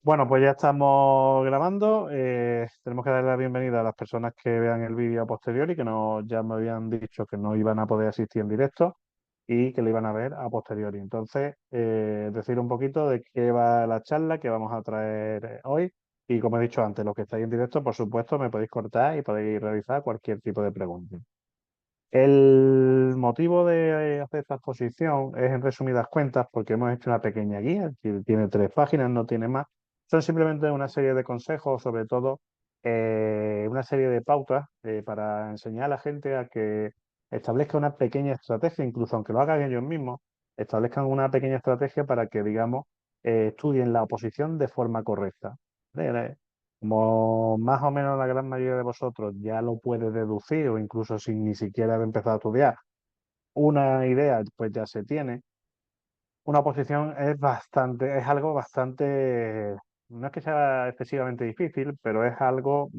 Bueno, pues ya estamos grabando. Tenemos que darle la bienvenida a las personas que vean el vídeo a posteriori, que ya me habían dicho que no iban a poder asistir en directo y que lo iban a ver a posteriori. Entonces, decir un poquito de qué va la charla que vamos a traer hoy. Y como he dicho antes, los que estáis en directo, por supuesto, me podéis cortar y podéis realizar cualquier tipo de pregunta. El motivo de hacer esta exposición es, en resumidas cuentas, porque hemos hecho una pequeña guía, que tiene 3 páginas, no tiene más. Son simplemente una serie de consejos, sobre todo una serie de pautas para enseñar a la gente a que establezca una pequeña estrategia, incluso aunque lo hagan ellos mismos, establezcan una pequeña estrategia para que, digamos, estudien la oposición de forma correcta. ¿Vale? Como más o menos la gran mayoría de vosotros ya lo puede deducir o incluso sin ni siquiera haber empezado a estudiar, una idea pues ya se tiene. Una oposición es algo bastante, no es que sea excesivamente difícil, pero es algo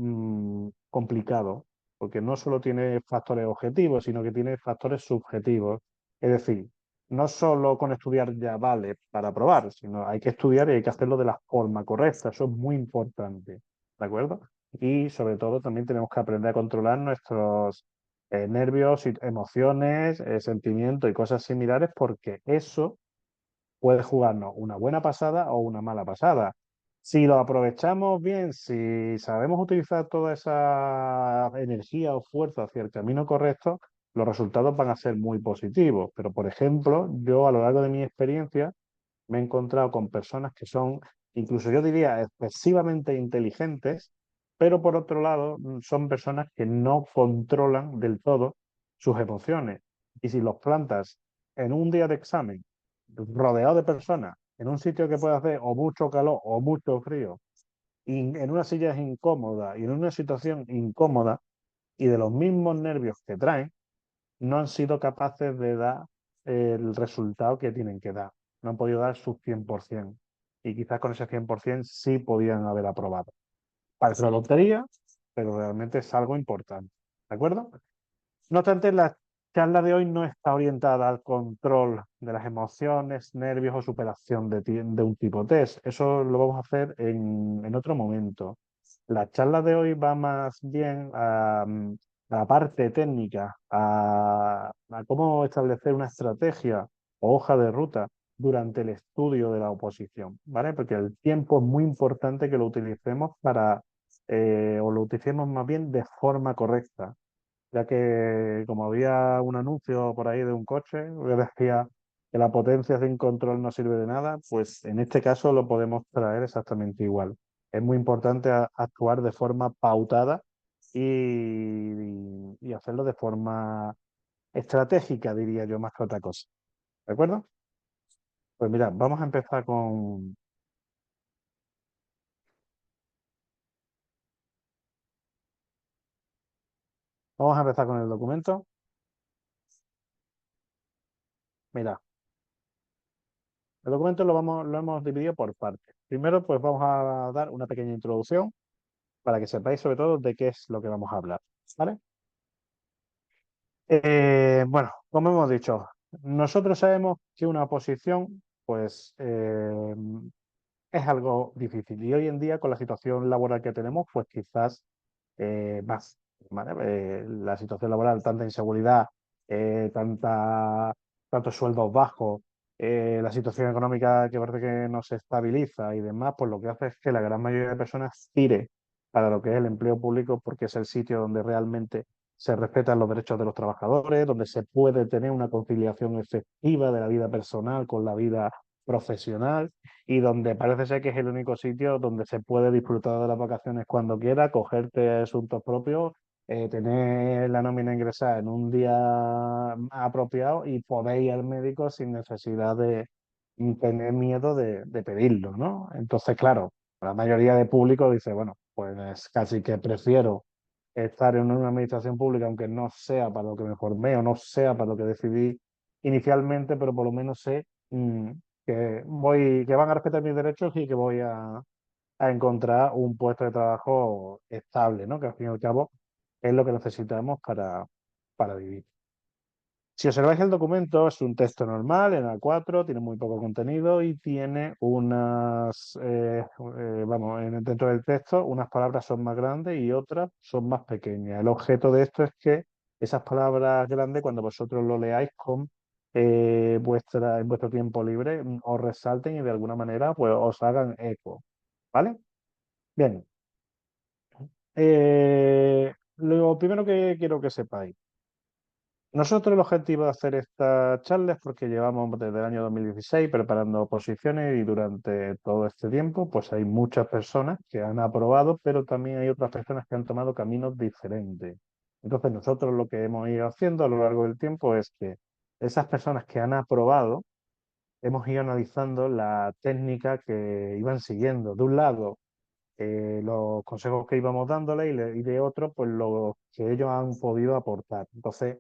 complicado, porque no solo tiene factores objetivos, sino que tiene factores subjetivos. Es decir, no solo con estudiar ya vale para aprobar, sino hay que estudiar y hay que hacerlo de la forma correcta. Eso es muy importante, ¿de acuerdo? Y sobre todo también tenemos que aprender a controlar nuestros nervios, y emociones, sentimientos y cosas similares, porque eso puede jugarnos una buena pasada o una mala pasada. Si lo aprovechamos bien, si sabemos utilizar toda esa energía o fuerza hacia el camino correcto, los resultados van a ser muy positivos. Pero, por ejemplo, yo a lo largo de mi experiencia me he encontrado con personas que son, incluso yo diría, excesivamente inteligentes, pero por otro lado son personas que no controlan del todo sus emociones. Y si los plantas en un día de examen, rodeado de personas, en un sitio que puede hacer o mucho calor o mucho frío, y en una silla incómoda y en una situación incómoda, y de los mismos nervios que traen, no han sido capaces de dar el resultado que tienen que dar. No han podido dar su 100%. Y quizás con ese 100% sí podían haber aprobado. Parece una lotería, pero realmente es algo importante. ¿De acuerdo? No obstante, la charla de hoy no está orientada al control de las emociones, nervios o superación de un tipo test. Eso lo vamos a hacer en otro momento. La charla de hoy va más bien a la parte técnica, a cómo establecer una estrategia o hoja de ruta durante el estudio de la oposición, ¿vale? Porque el tiempo es muy importante que lo utilicemos o lo utilicemos más bien de forma correcta, ya que como había un anuncio por ahí de un coche que decía que la potencia sin control no sirve de nada, pues en este caso lo podemos traer exactamente igual. Es muy importante actuar de forma pautada y hacerlo de forma estratégica, diría yo, más que otra cosa. ¿De acuerdo? Pues mira, vamos a empezar con el documento. Mira, el documento lo hemos dividido por partes. Primero, pues vamos a dar una pequeña introducción para que sepáis sobre todo de qué es lo que vamos a hablar, ¿vale? Bueno, como hemos dicho, nosotros sabemos que una oposición, pues, es algo difícil y hoy en día con la situación laboral que tenemos, pues quizás más, ¿vale? La situación laboral, tanta inseguridad, eh, tanta, tantos sueldos bajos, la situación económica que parece que no se estabiliza y demás, pues lo que hace es que la gran mayoría de personas tire para lo que es el empleo público, porque es el sitio donde realmente se respetan los derechos de los trabajadores, donde se puede tener una conciliación efectiva de la vida personal con la vida profesional y donde parece ser que es el único sitio donde se puede disfrutar de las vacaciones cuando quiera, cogerte asuntos propios, tener la nómina ingresada en un día apropiado y poder ir al médico sin necesidad de tener miedo de pedirlo, ¿no? Entonces, claro, la mayoría de público dice, bueno, pues casi que prefiero estar en una administración pública, aunque no sea para lo que me formé o no sea para lo que decidí inicialmente, pero por lo menos sé que van a respetar mis derechos y que voy a encontrar un puesto de trabajo estable, ¿no? Que al fin y al cabo es lo que necesitamos para vivir. Si observáis el documento, es un texto normal en A4, tiene muy poco contenido y tiene vamos, dentro del texto, unas palabras son más grandes y otras son más pequeñas. El objeto de esto es que esas palabras grandes, cuando vosotros lo leáis con en vuestro tiempo libre, os resalten y de alguna manera pues, os hagan eco. ¿Vale? Bien. Lo primero que quiero que sepáis. Nosotros el objetivo de hacer esta charla es porque llevamos desde el año 2016 preparando oposiciones y durante todo este tiempo pues hay muchas personas que han aprobado, pero también hay otras personas que han tomado caminos diferentes. Entonces nosotros lo que hemos ido haciendo a lo largo del tiempo es que esas personas que han aprobado hemos ido analizando la técnica que iban siguiendo. De un lado, los consejos que íbamos dándole y de otro, pues lo que ellos han podido aportar. Entonces,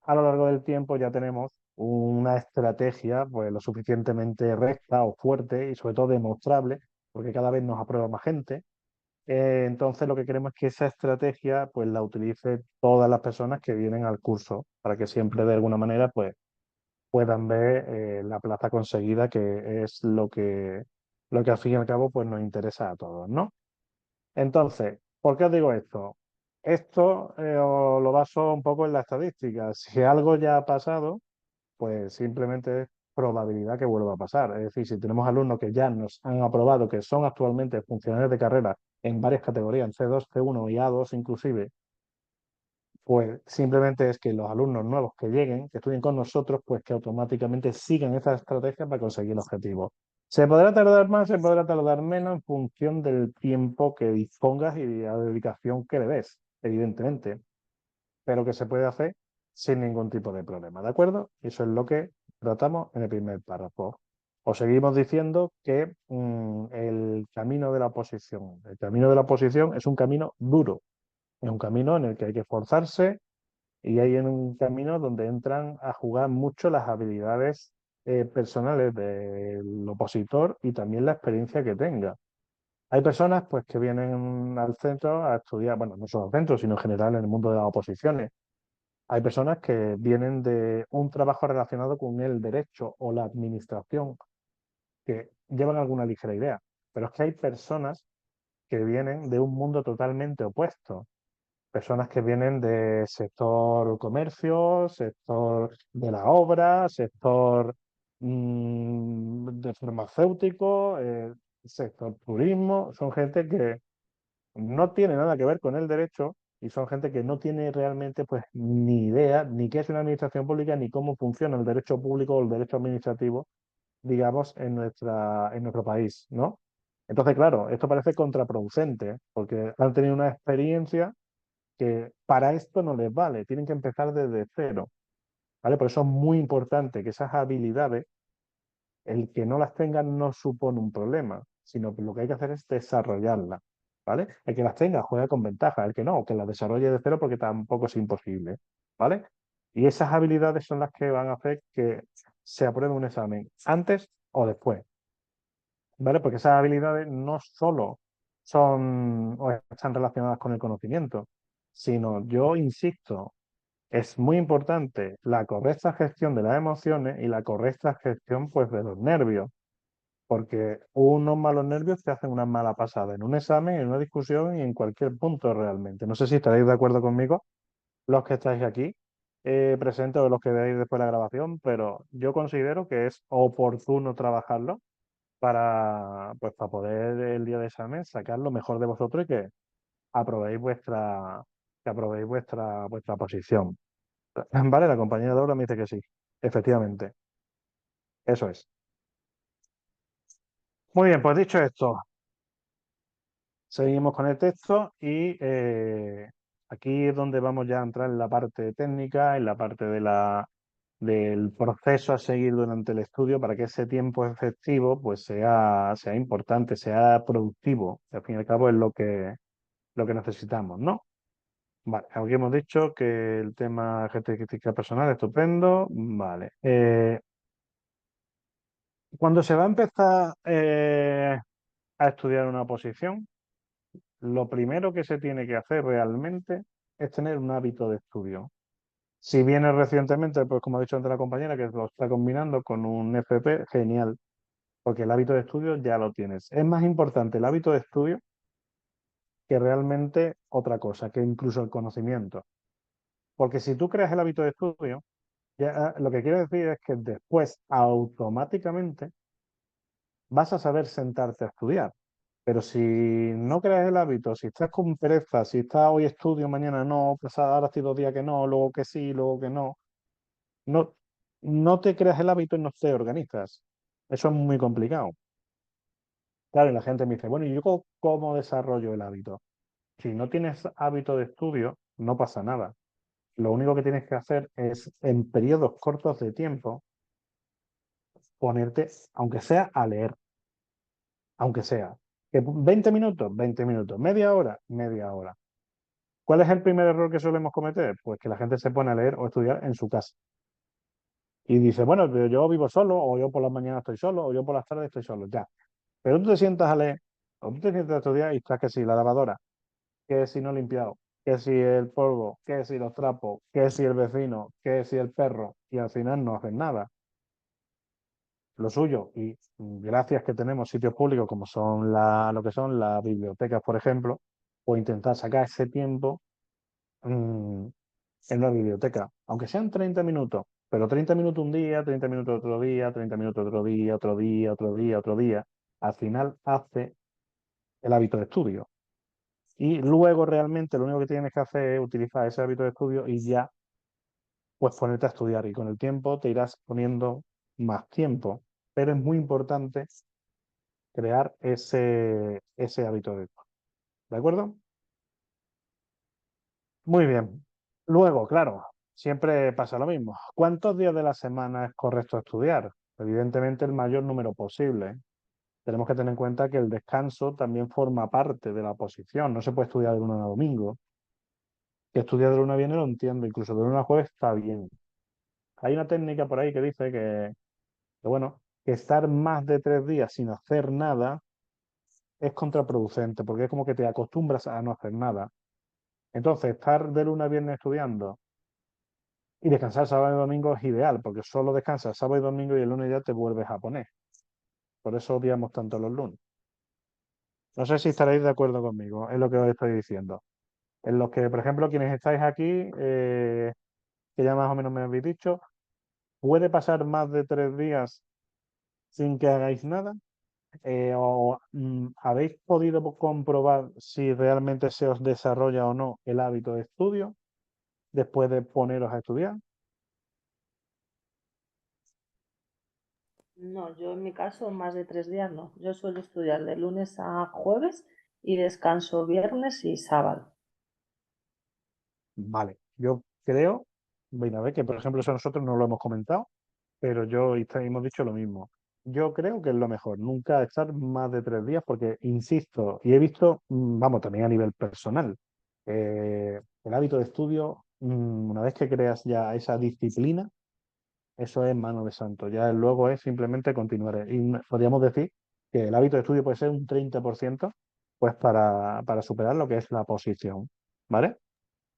a lo largo del tiempo ya tenemos una estrategia pues lo suficientemente recta o fuerte y sobre todo demostrable, porque cada vez nos aprueba más gente. Entonces lo que queremos es que esa estrategia pues la utilice todas las personas que vienen al curso, para que siempre de alguna manera pues puedan ver la plaza conseguida, que es lo que al fin y al cabo pues nos interesa a todos, ¿no? Entonces, ¿por qué os digo esto? Esto os lo baso un poco en la estadística. Si algo ya ha pasado, pues simplemente es probabilidad que vuelva a pasar. Es decir, si tenemos alumnos que ya nos han aprobado, que son actualmente funcionarios de carrera en varias categorías, en C2, C1 y A2 inclusive, pues simplemente es que los alumnos nuevos que lleguen, que estudien con nosotros, pues que automáticamente sigan esa estrategia para conseguir el objetivo. Se podrá tardar más, se podrá tardar menos en función del tiempo que dispongas y de la dedicación que le des, evidentemente, pero que se puede hacer sin ningún tipo de problema, ¿de acuerdo? Eso es lo que tratamos en el primer párrafo. Os seguimos diciendo que el camino de la oposición es un camino duro, es un camino en el que hay que esforzarse y hay en un camino donde entran a jugar mucho las habilidades personales del opositor y también la experiencia que tenga. Hay personas pues que vienen al centro a estudiar, bueno, no solo al centro, sino en general en el mundo de las oposiciones. Hay personas que vienen de un trabajo relacionado con el derecho o la administración, que llevan alguna ligera idea. Pero es que hay personas que vienen de un mundo totalmente opuesto. Personas que vienen de sector comercio, sector de la obra, sector de farmacéutico, sector turismo. Son gente que no tiene nada que ver con el derecho y son gente que no tiene realmente pues ni idea ni qué es una administración pública ni cómo funciona el derecho público o el derecho administrativo, digamos, en nuestro país, ¿no? Entonces, claro, esto parece contraproducente porque han tenido una experiencia que para esto no les vale, tienen que empezar desde cero, ¿vale? Por eso es muy importante que esas habilidades, el que no las tengan no supone un problema, sino que lo que hay que hacer es desarrollarlas, ¿vale? El que las tenga juega con ventaja, el que no, que las desarrolle de cero porque tampoco es imposible, ¿vale? Y esas habilidades son las que van a hacer que se apruebe un examen antes o después, ¿vale? Porque esas habilidades no solo son o están relacionadas con el conocimiento, sino, yo insisto, es muy importante la correcta gestión de las emociones y la correcta gestión pues de los nervios, porque unos malos nervios te hacen una mala pasada en un examen, en una discusión y en cualquier punto realmente. No sé si estaréis de acuerdo conmigo, los que estáis aquí presentes o los que veáis después la grabación, pero yo considero que es oportuno trabajarlo pues, para poder el día de examen sacar lo mejor de vosotros y que aprobéis vuestra posición. Vale, la compañera de obra me dice que sí, efectivamente, eso es. Muy bien, pues dicho esto, seguimos con el texto y aquí es donde vamos ya a entrar en la parte técnica, en la parte del proceso a seguir durante el estudio para que ese tiempo efectivo pues sea importante, sea productivo. Al fin y al cabo es lo que necesitamos, ¿no? Vale, aquí hemos dicho que el tema característica personal, estupendo. Vale. Cuando se va a empezar a estudiar una posición, lo primero que se tiene que hacer realmente es tener un hábito de estudio. Si vienes recientemente, pues como ha dicho antes la compañera, que lo está combinando con un FP, genial, porque el hábito de estudio ya lo tienes. Es más importante el hábito de estudio que realmente otra cosa, que incluso el conocimiento. Porque si tú creas el hábito de estudio, ya, lo que quiero decir es que después automáticamente vas a saber sentarte a estudiar. Pero si no creas el hábito, si estás con pereza, si estás hoy estudio, mañana no, pues ahora estoy 2 días que no, luego que sí, luego que no, no, no te creas el hábito y no te organizas. Eso es muy complicado. Claro, y la gente me dice, bueno, ¿y yo cómo desarrollo el hábito? Si no tienes hábito de estudio, no pasa nada. Lo único que tienes que hacer es, en periodos cortos de tiempo, ponerte, aunque sea a leer, aunque sea. Que 20 minutos, 20 minutos, media hora, media hora. ¿Cuál es el primer error que solemos cometer? Pues que la gente se pone a leer o estudiar en su casa. Y dice, bueno, pero yo vivo solo, o yo por las mañanas estoy solo, o yo por las tardes estoy solo, ya. Pero tú te sientas a leer, o tú te sientas a estudiar y estás que si la lavadora, que si no he limpiado, que si el polvo, que si los trapos, que si el vecino, que si el perro, y al final no haces nada. Lo suyo, y gracias que tenemos sitios públicos como son lo que son las bibliotecas, por ejemplo, o intentar sacar ese tiempo mm, en la biblioteca, aunque sean 30 minutos, pero 30 minutos un día, 30 minutos otro día, 30 minutos otro día, otro día, otro día, otro día, al final hace el hábito de estudio. Y luego realmente lo único que tienes que hacer es utilizar ese hábito de estudio y ya pues ponerte a estudiar y con el tiempo te irás poniendo más tiempo. Pero es muy importante crear ese hábito de estudio. ¿De acuerdo? Muy bien. Luego, claro, siempre pasa lo mismo. ¿Cuántos días de la semana es correcto estudiar? Evidentemente el mayor número posible. Tenemos que tener en cuenta que el descanso también forma parte de la posición. No se puede estudiar de lunes a domingo. Que estudiar de lunes a viernes lo entiendo, incluso de lunes a jueves está bien. Hay una técnica por ahí que dice que, bueno, que estar más de 3 días sin hacer nada es contraproducente, porque es como que te acostumbras a no hacer nada. Entonces, estar de lunes a viernes estudiando y descansar sábado y domingo es ideal, porque solo descansas sábado y domingo y el lunes ya te vuelves a poner. Por eso odiamos tanto los lunes. No sé si estaréis de acuerdo conmigo en lo que os estoy diciendo. En los que, por ejemplo, quienes estáis aquí, que ya más o menos me habéis dicho, puede pasar más de 3 días sin que hagáis nada. ¿Habéis podido comprobar si realmente se os desarrolla o no el hábito de estudio después de poneros a estudiar? No, yo en mi caso más de 3 días no. Yo suelo estudiar de lunes a jueves y descanso viernes y sábado. Vale, yo creo, bueno, a ver, que por ejemplo eso nosotros no lo hemos comentado, pero yo y hemos dicho lo mismo. Yo creo que es lo mejor, nunca estar más de 3 días, porque, insisto, y he visto, vamos, también a nivel personal, el hábito de estudio, una vez que creas ya esa disciplina, eso es mano de santo. Ya luego es simplemente continuar. Y podríamos decir que el hábito de estudio puede ser un 30%, pues para superar lo que es la posición. ¿Vale?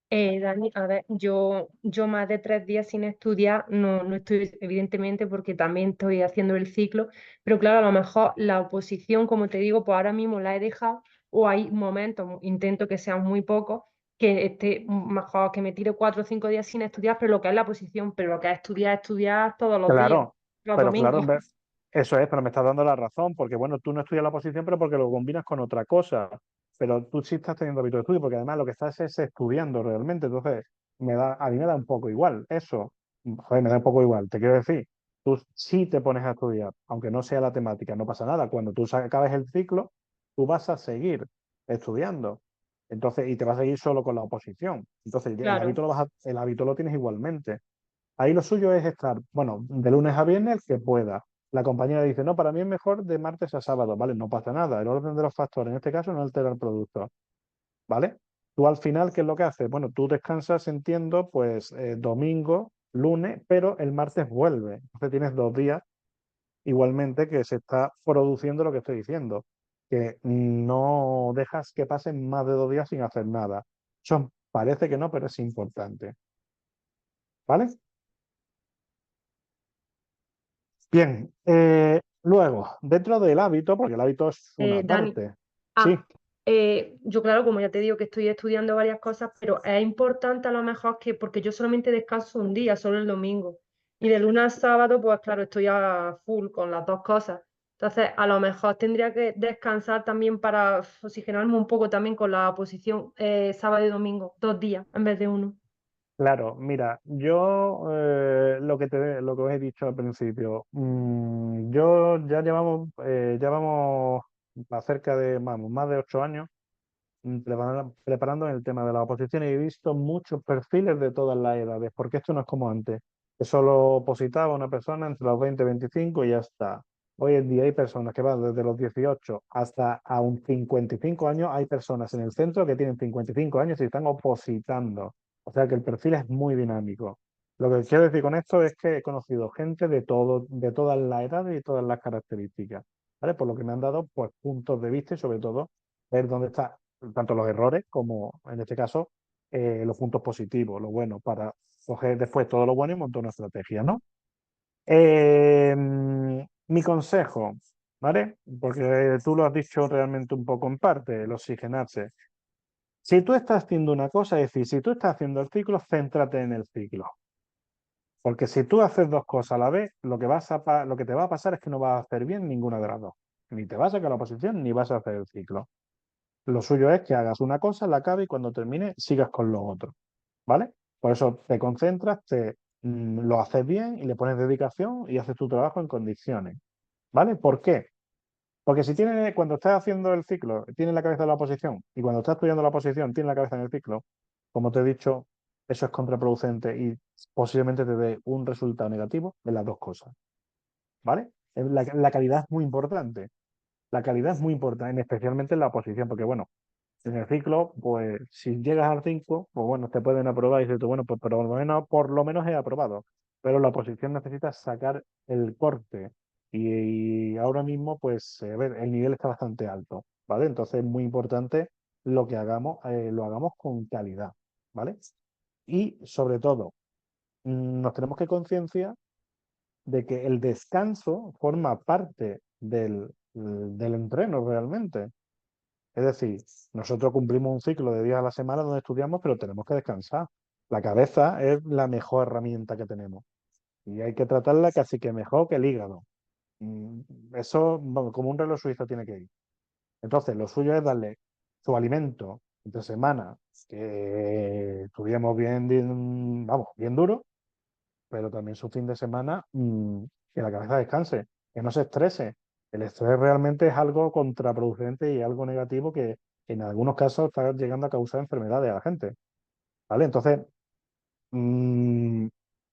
Dani, a ver, yo más de 3 días sin estudiar no estoy, evidentemente, porque también estoy haciendo el ciclo, pero claro, a lo mejor la oposición, como te digo, pues ahora mismo la he dejado, o hay momentos, intento que sean muy pocos, que esté mejor que me tire 4 o 5 días sin estudiar, pero lo que es la oposición, pero lo que es estudiar todos los días, Claro, los pero claro, domingos. eso es, pero me estás dando la razón, porque bueno, tú no estudias la posición, pero porque lo combinas con otra cosa. Pero tú sí estás teniendo hábito de estudio, porque además lo que estás es estudiando realmente. Entonces, a mí me da un poco igual eso. Joder, me da un poco igual. Te quiero decir, tú sí te pones a estudiar, aunque no sea la temática, no pasa nada. Cuando tú acabes el ciclo, tú vas a seguir estudiando. Entonces, y te vas a seguir solo con la oposición. Entonces, el Claro, hábito el hábito lo tienes igualmente. Ahí lo suyo es estar, bueno, de lunes a viernes que pueda. La compañera dice, no, para mí es mejor de martes a sábado, ¿vale? No pasa nada. El orden de los factores en este caso no altera el producto, ¿vale? Tú al final, ¿qué es lo que haces? Bueno, tú descansas, entiendo, pues domingo, lunes, pero el martes vuelve. Entonces tienes 2 días igualmente que se está produciendo lo que estoy diciendo, que no dejas que pasen más de 2 días sin hacer nada. Eso parece que no, pero es importante. ¿vale? Bien, luego, dentro del hábito, porque el hábito es una Dani, parte, sí, ah, yo claro, como ya te digo que estoy estudiando varias cosas, pero es importante a lo mejor que, porque yo solamente descanso un día, solo el domingo, y de lunes a sábado, pues claro, estoy a full con las dos cosas. Entonces, a lo mejor tendría que descansar también para oxigenarme un poco también con la posición sábado y domingo, 2 días en vez de uno. claro, mira, yo lo que os he dicho al principio, yo ya vamos a cerca de, vamos, más de 8 años preparando en el tema de la oposición y he visto muchos perfiles de todas las edades, porque esto no es como antes, que solo opositaba una persona entre los 20 y 25 y ya está. Hoy en día hay personas que van desde los 18 hasta a un 55 años, hay personas en el centro que tienen 55 años y están opositando. O sea que el perfil es muy dinámico. Lo que quiero decir con esto es que he conocido gente de todo, de todas las edades y todas las características, ¿vale? Por lo que me han dado pues, puntos de vista y sobre todo ver dónde está tanto los errores como, en este caso, los puntos positivos, lo bueno, para coger después todo lo bueno y montar una estrategia, ¿no? Mi consejo, ¿vale? Porque tú lo has dicho realmente un poco en parte, el oxigenarse. Si tú estás haciendo una cosa, es decir, si tú estás haciendo el ciclo, céntrate en el ciclo. Porque si tú haces dos cosas a la vez, lo que te va a pasar es que no vas a hacer bien ninguna de las dos. Ni te vas a sacar la posición, ni vas a hacer el ciclo. Lo suyo es que hagas una cosa, la acabe y cuando termine sigas con lo otro, ¿vale? Por eso te concentras, lo haces bien y le pones dedicación y haces tu trabajo en condiciones, ¿vale? ¿Por qué? Porque si tienes, cuando estás haciendo el ciclo, tienes la cabeza en la posición y cuando estás estudiando la posición, tienes la cabeza en el ciclo, como te he dicho, eso es contraproducente y posiblemente te dé un resultado negativo de las dos cosas, ¿vale? La calidad es muy importante. La calidad es muy importante, especialmente en la posición, porque bueno, en el ciclo, pues si llegas al 5 pues bueno, te pueden aprobar y dices tú, bueno, pues por lo menos he aprobado. Pero la oposición necesita sacar el corte. Y ahora mismo, pues, a ver, el nivel está bastante alto, ¿vale? Entonces es muy importante lo que hagamos, lo hagamos con calidad, ¿vale? Y sobre todo, nos tenemos que concienciar de que el descanso forma parte del entreno realmente. Es decir, nosotros cumplimos un ciclo de días a la semana donde estudiamos, pero tenemos que descansar. La cabeza es la mejor herramienta que tenemos y hay que tratarla casi que mejor que el hígado. Eso, vamos, como un reloj suizo tiene que ir. Entonces, lo suyo es darle su alimento entre semana, que estudiemos vamos, bien duro, pero también su fin de semana, que la cabeza descanse, que no se estrese. El estrés realmente es algo contraproducente y algo negativo que en algunos casos está llegando a causar enfermedades a la gente, ¿vale? Entonces, mm,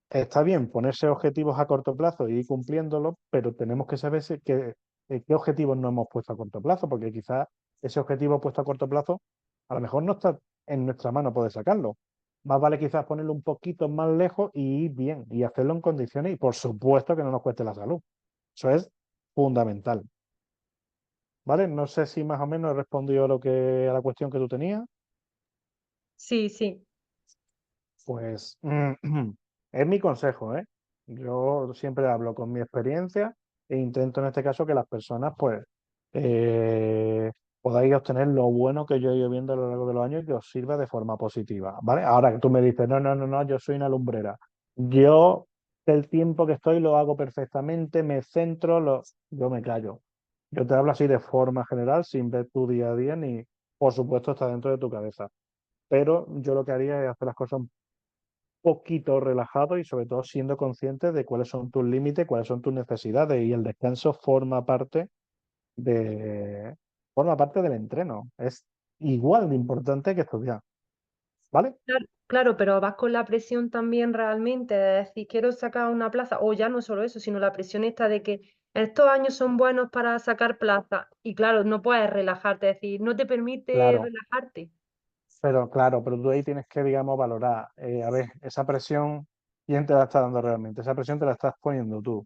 está bien ponerse objetivos a corto plazo y ir cumpliéndolos, pero tenemos que saber qué objetivos no hemos puesto a corto plazo, porque quizás ese objetivo puesto a corto plazo a lo mejor no está en nuestra mano poder sacarlo. Más vale quizás ponerlo un poquito más lejos y ir bien y hacerlo en condiciones y por supuesto que no nos cueste la salud. Eso es fundamental. ¿Vale? No sé si más o menos he respondido a la cuestión que tú tenías. Sí, sí. Pues es mi consejo, ¿eh? Yo siempre hablo con mi experiencia e intento en este caso que las personas pues eh, podáis obtener lo bueno que yo he ido viendo a lo largo de los años y que os sirva de forma positiva, ¿vale? Ahora que tú me dices, no, no, no, no, yo soy una lumbrera. Yo el tiempo que estoy lo hago perfectamente, me centro, yo me callo. Yo te hablo así de forma general, sin ver tu día a día, ni por supuesto está dentro de tu cabeza. Pero yo lo que haría es hacer las cosas poquito relajado y sobre todo siendo consciente de cuáles son tus límites, cuáles son tus necesidades y el descanso de, forma parte del entreno. Es igual de importante que estudiar, ¿vale? Claro, claro, pero vas con la presión también realmente, de decir, quiero sacar una plaza, o ya no solo eso, sino la presión esta de que estos años son buenos para sacar plaza, y claro, no puedes relajarte, es decir, no te permite Claro, relajarte. pero tú ahí tienes que, digamos, valorar, a ver, esa presión, ¿quién te la está dando realmente? Esa presión te la estás poniendo tú.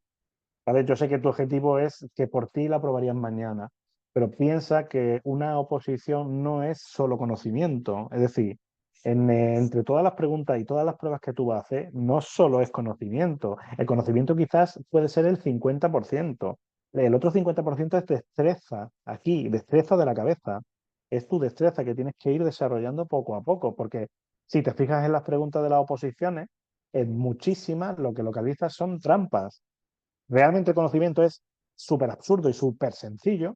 ¿Vale? Yo sé que tu objetivo es que por ti la aprobarían mañana, pero piensa que una oposición no es solo conocimiento. Es decir, entre todas las preguntas y todas las pruebas que tú vas a hacer, no solo es conocimiento. El conocimiento quizás puede ser el 50%. El otro 50% es destreza, aquí, destreza de la cabeza. Es tu destreza que tienes que ir desarrollando poco a poco, porque si te fijas en las preguntas de las oposiciones, en muchísimas lo que localizas son trampas. Realmente el conocimiento es súper absurdo y súper sencillo,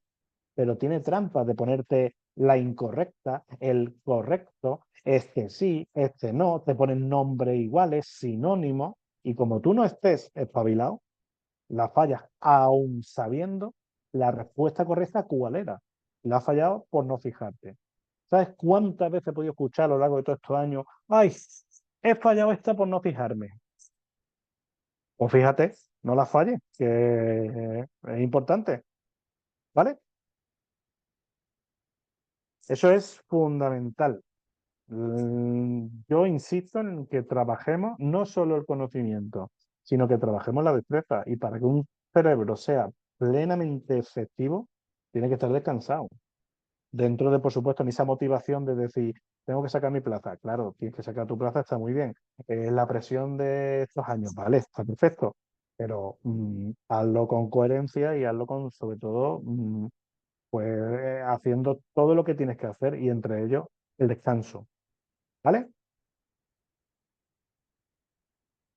pero tiene trampas de ponerte la incorrecta, el correcto, este sí, este no, te ponen nombres iguales, sinónimos, y como tú no estés espabilado, la fallas aún sabiendo la respuesta correcta cuál era. La has fallado por no fijarte. ¿Sabes cuántas veces he podido escuchar a lo largo de todos estos años? ¡Ay! He fallado esta por no fijarme. Pues fíjate, no la falles, que es importante, ¿vale? Eso es fundamental. Yo insisto en que trabajemos no solo el conocimiento, sino que trabajemos la destreza. Y para que un cerebro sea plenamente efectivo, tiene que estar descansado. Dentro de, por supuesto, en esa motivación de decir, tengo que sacar mi plaza. Claro, tienes que sacar tu plaza, está muy bien. La presión de estos años, vale, está perfecto. Pero hazlo con coherencia y hazlo con, sobre todo, pues haciendo todo lo que tienes que hacer y entre ellos el descanso. ¿Vale?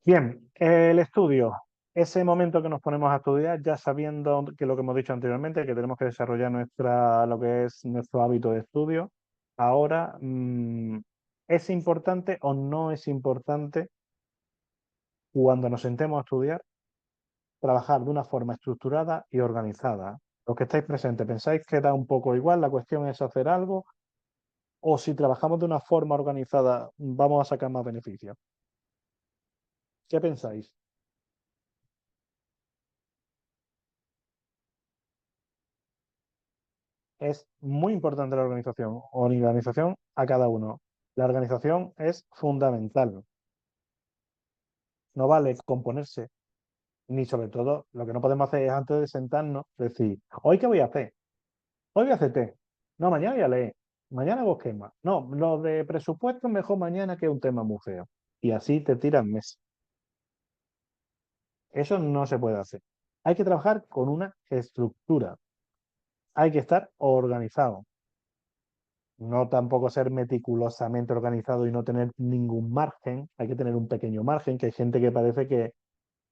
Bien, el estudio. Ese momento que nos ponemos a estudiar, ya sabiendo que lo que hemos dicho anteriormente, que tenemos que desarrollar lo que es nuestro hábito de estudio. Ahora, ¿es importante o no es importante cuando nos sentemos a estudiar trabajar de una forma estructurada y organizada? Los que estáis presentes, ¿pensáis que da un poco igual? La cuestión es hacer algo, o si trabajamos de una forma organizada, vamos a sacar más beneficios. ¿Qué pensáis? Es muy importante la organización. Organización a cada uno. La organización es fundamental. No vale componerse, ni sobre todo lo que no podemos hacer es antes de sentarnos decir, ¿hoy qué voy a hacer? Hoy voy a hacer té. No, mañana voy a leer. Mañana hago esquema. No, lo de presupuesto mejor mañana que un tema muy feo. Y así te tiran meses. Eso no se puede hacer. Hay que trabajar con una estructura. Hay que estar organizado. No tampoco ser meticulosamente organizado y no tener ningún margen. Hay que tener un pequeño margen, que hay gente que parece que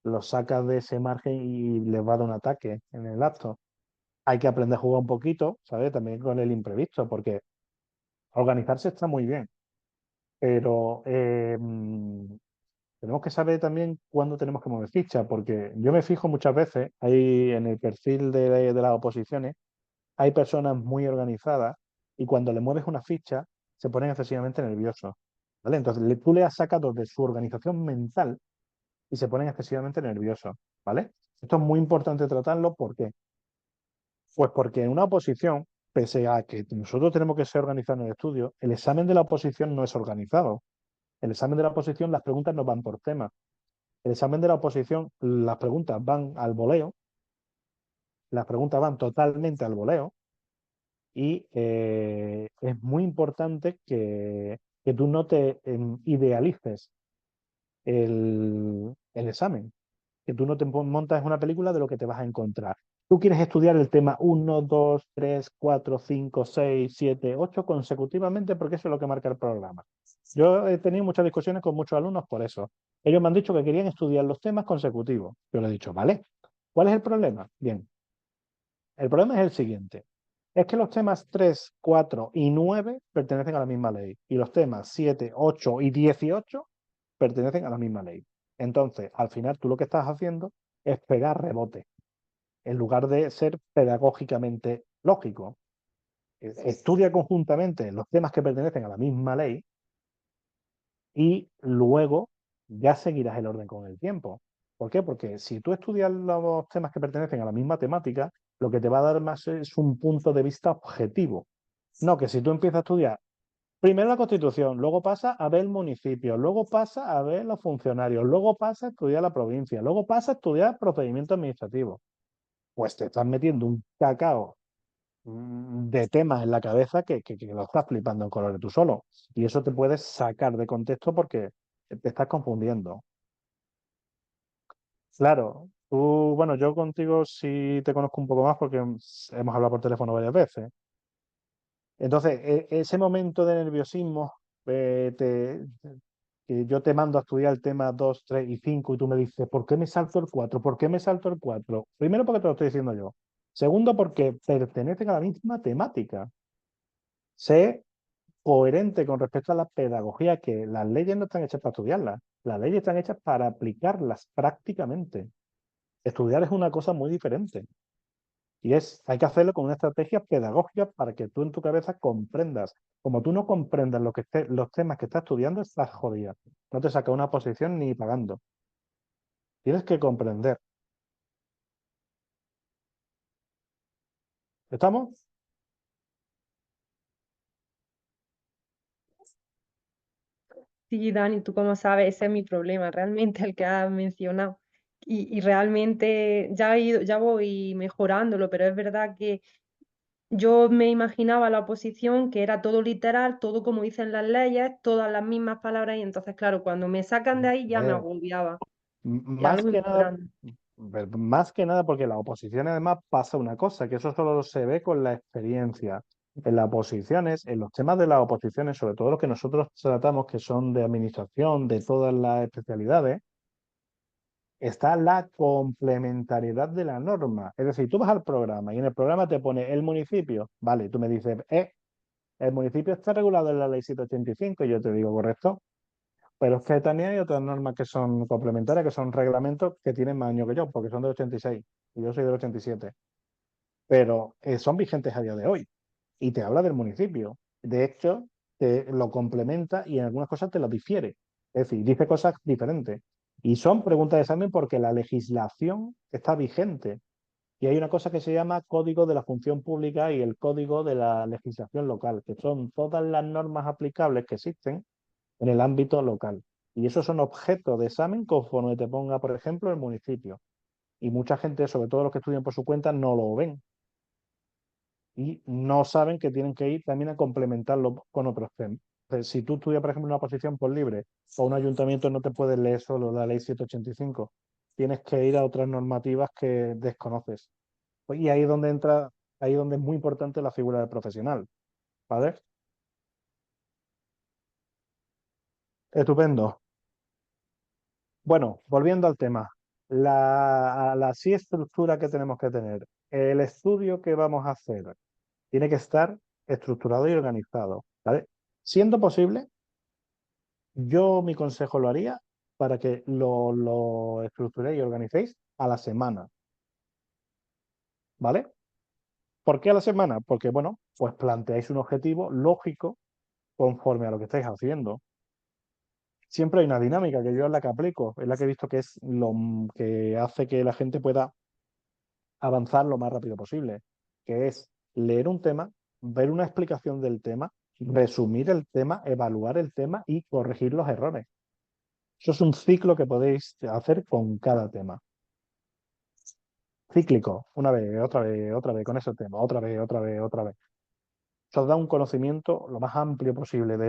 lo saca de ese margen y les va a dar un ataque en el acto. Hay que aprender a jugar un poquito, ¿sabes? También con el imprevisto, porque organizarse está muy bien, pero tenemos que saber también cuándo tenemos que mover ficha, porque yo me fijo muchas veces ahí en el perfil de las oposiciones, hay personas muy organizadas y cuando le mueves una ficha se ponen excesivamente nerviosos, ¿vale? Entonces tú le has sacado de su organización mental y se ponen excesivamente nerviosos, ¿vale? Esto es muy importante tratarlo porque, pues porque en una oposición, pese a que nosotros tenemos que ser organizados en el estudio, el examen de la oposición no es organizado. El examen de la oposición, las preguntas no van por tema. El examen de la oposición, las preguntas van al voleo, las preguntas van totalmente al voleo y es muy importante que tú no te idealices el examen, que tú no te montas una película de lo que te vas a encontrar. Tú quieres estudiar el tema 1, 2, 3, 4, 5, 6, 7, 8 consecutivamente porque eso es lo que marca el programa. Yo he tenido muchas discusiones con muchos alumnos por eso. Ellos me han dicho que querían estudiar los temas consecutivos. Yo les he dicho, vale, ¿cuál es el problema? Bien, el problema es el siguiente. Es que los temas 3, 4 y 9 pertenecen a la misma ley y los temas 7, 8 y 18 pertenecen a la misma ley. Entonces, al final tú lo que estás haciendo es pegar rebote en lugar de ser pedagógicamente lógico. Estudia conjuntamente los temas que pertenecen a la misma ley y luego ya seguirás el orden con el tiempo. ¿Por qué? Porque si tú estudias los temas que pertenecen a la misma temática, lo que te va a dar más es un punto de vista objetivo. No, que si tú empiezas a estudiar primero la Constitución, luego pasa a ver el municipio, luego pasa a ver los funcionarios, luego pasa a estudiar la provincia, luego pasa a estudiar procedimientos administrativos, pues te estás metiendo un cacao de temas en la cabeza que lo estás flipando en colores tú solo. Y eso te puedes sacar de contexto porque te estás confundiendo. Claro, tú, bueno, yo contigo sí te conozco un poco más porque hemos hablado por teléfono varias veces. Entonces, ese momento de nerviosismo, que yo te mando a estudiar el tema 2, 3 y 5 y tú me dices, ¿por qué me salto el 4? ¿Por qué me salto el 4? Primero porque te lo estoy diciendo yo. Segundo porque pertenecen a la misma temática. Sé coherente con respecto a la pedagogía, que las leyes no están hechas para estudiarlas, las leyes están hechas para aplicarlas prácticamente. Estudiar es una cosa muy diferente y hay que hacerlo con una estrategia pedagógica para que tú en tu cabeza comprendas. Como tú no comprendas los temas que estás estudiando, estás jodida. No te saca una posición ni pagando. Tienes que comprender. ¿Estamos? Sí, Dani, tú como sabes, ese es mi problema, realmente el que has mencionado. Y realmente ya voy mejorándolo, pero es verdad que yo me imaginaba la oposición que era todo literal, todo como dicen las leyes, todas las mismas palabras, y entonces, claro, cuando me sacan de ahí ya me Eh, agobiaba. Y ahora Más voy que nada, mejorando. más que nada porque la oposición además pasa una cosa, que eso solo se ve con la experiencia. En las oposiciones, en los temas de las oposiciones, sobre todo los que nosotros tratamos, que son de administración, de todas las especialidades, está la complementariedad de la norma. Es decir, tú vas al programa y en el programa te pone el municipio, vale, tú me dices, el municipio está regulado en la ley 785 y yo te digo, correcto. Pero es que también hay otras normas que son complementarias, que son reglamentos que tienen más años que yo, porque son del 86 y yo soy del 87. Pero son vigentes a día de hoy y te habla del municipio. De hecho, te lo complementa y en algunas cosas te lo difiere. Es decir, dice cosas diferentes. Y son preguntas de examen porque la legislación está vigente. Y hay una cosa que se llama Código de la Función Pública y el Código de la Legislación Local, que son todas las normas aplicables que existen en el ámbito local. Y esos son objetos de examen conforme te ponga, por ejemplo, el municipio. Y mucha gente, sobre todo los que estudian por su cuenta, no lo ven y no saben que tienen que ir también a complementarlo con otros temas. Entonces, si tú estudias, por ejemplo, una posición por libre o un ayuntamiento, no te puedes leer solo la ley 785. Tienes que ir a otras normativas que desconoces. Y ahí es donde entra, ahí es donde es muy importante la figura del profesional. ¿Vale? Estupendo. Bueno, volviendo al tema, la sí estructura que tenemos que tener. El estudio que vamos a hacer tiene que estar estructurado y organizado, ¿vale? Siendo posible, yo mi consejo lo haría para que lo estructuréis y organicéis a la semana, ¿vale? ¿Por qué a la semana? Porque, bueno, pues planteáis un objetivo lógico conforme a lo que estáis haciendo. Siempre hay una dinámica que yo es la que aplico, es la que he visto que es lo que hace que la gente pueda avanzar lo más rápido posible, que es leer un tema, ver una explicación del tema, resumir el tema, evaluar el tema y corregir los errores. Eso es un ciclo que podéis hacer con cada tema. Cíclico, una otra vez con ese tema, otra vez. Eso os da un conocimiento lo más amplio posible de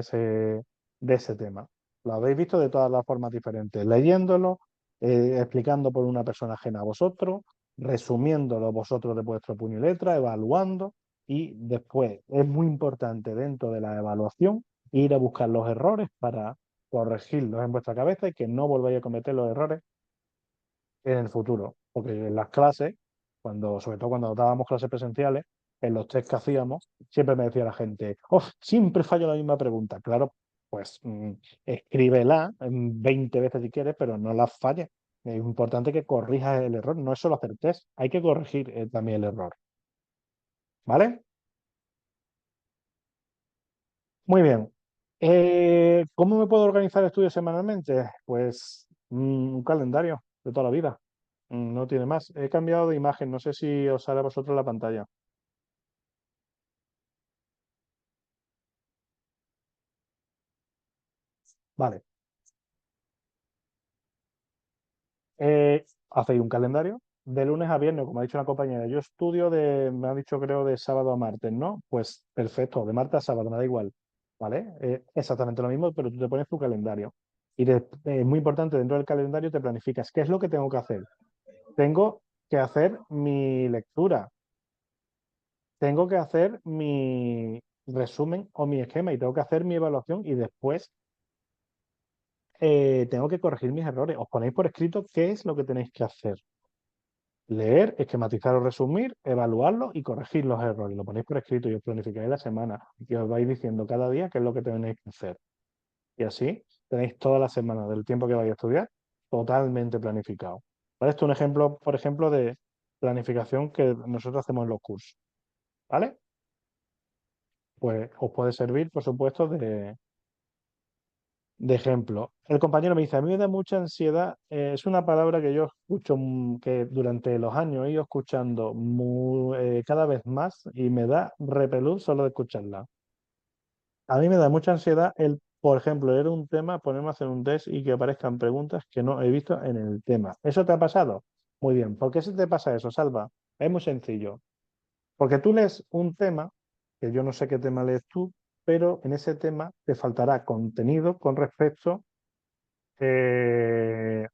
ese tema. Lo habéis visto de todas las formas diferentes, leyéndolo, explicando por una persona ajena a vosotros, resumiéndolo vosotros de vuestro puño y letra, evaluando y después es muy importante dentro de la evaluación ir a buscar los errores para corregirlos en vuestra cabeza y que no volváis a cometer los errores en el futuro. Porque en las clases, sobre todo cuando dábamos clases presenciales, en los test que hacíamos, siempre me decía la gente, oh, siempre fallo la misma pregunta. Claro, pues escríbela 20 veces si quieres, pero no la falles. Es importante que corrijas el error, no es solo hacer test, hay que corregir también el error. ¿Vale? Muy bien. ¿Cómo me puedo organizar estudios semanalmente? Pues un calendario de toda la vida. No tiene más. He cambiado de imagen. No sé si os sale a vosotros la pantalla. Vale. Hacéis un calendario. de lunes a viernes, como ha dicho la compañera. Yo estudio me ha dicho creo de sábado a martes, ¿no? Pues perfecto, de martes a sábado, me da igual, ¿vale? Exactamente lo mismo, pero tú te pones tu calendario. Y es muy importante, dentro del calendario te planificas qué es lo que tengo que hacer. Tengo que hacer mi lectura, tengo que hacer mi resumen o mi esquema y tengo que hacer mi evaluación y después tengo que corregir mis errores. Os ponéis por escrito qué es lo que tenéis que hacer. Leer, esquematizar o resumir, evaluarlo y corregir los errores. Lo ponéis por escrito y os planificáis la semana y os vais diciendo cada día qué es lo que tenéis que hacer. Y así tenéis toda la semana del tiempo que vais a estudiar totalmente planificado. ¿Vale? Esto es un ejemplo, por ejemplo, de planificación que nosotros hacemos en los cursos. ¿Vale? Pues os puede servir, por supuesto, de ejemplo. El compañero me dice, a mí me da mucha ansiedad, es una palabra que yo escucho, que durante los años he ido escuchando cada vez más y me da repelús solo de escucharla. A mí me da mucha ansiedad por ejemplo, leer un tema, ponerme a hacer un test y que aparezcan preguntas que no he visto en el tema. ¿Eso te ha pasado? Muy bien. ¿Por qué se te pasa eso, Salva? Es muy sencillo. Porque tú lees un tema, que yo no sé qué tema lees tú, pero en ese tema te faltará contenido con respecto eh,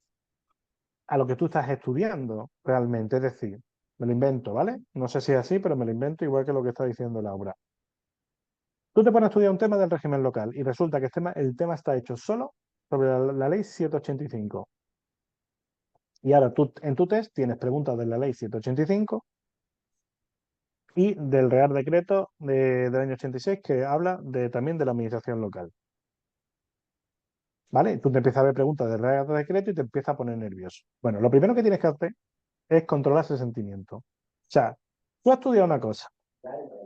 a lo que tú estás estudiando realmente. Es decir, me lo invento, ¿vale? No sé si es así, pero me lo invento igual que lo que está diciendo Laura. Tú te pones a estudiar un tema del régimen local y resulta que el tema está hecho solo sobre la ley 785. Y ahora tú en tu test tienes preguntas de la ley 785 y del Real Decreto del año 86 que habla también de la administración local. ¿Vale? Tú te empiezas a ver preguntas del Real Decreto y te empieza a poner nervioso. Bueno, lo primero que tienes que hacer es controlar ese sentimiento. O sea, tú has estudiado una cosa,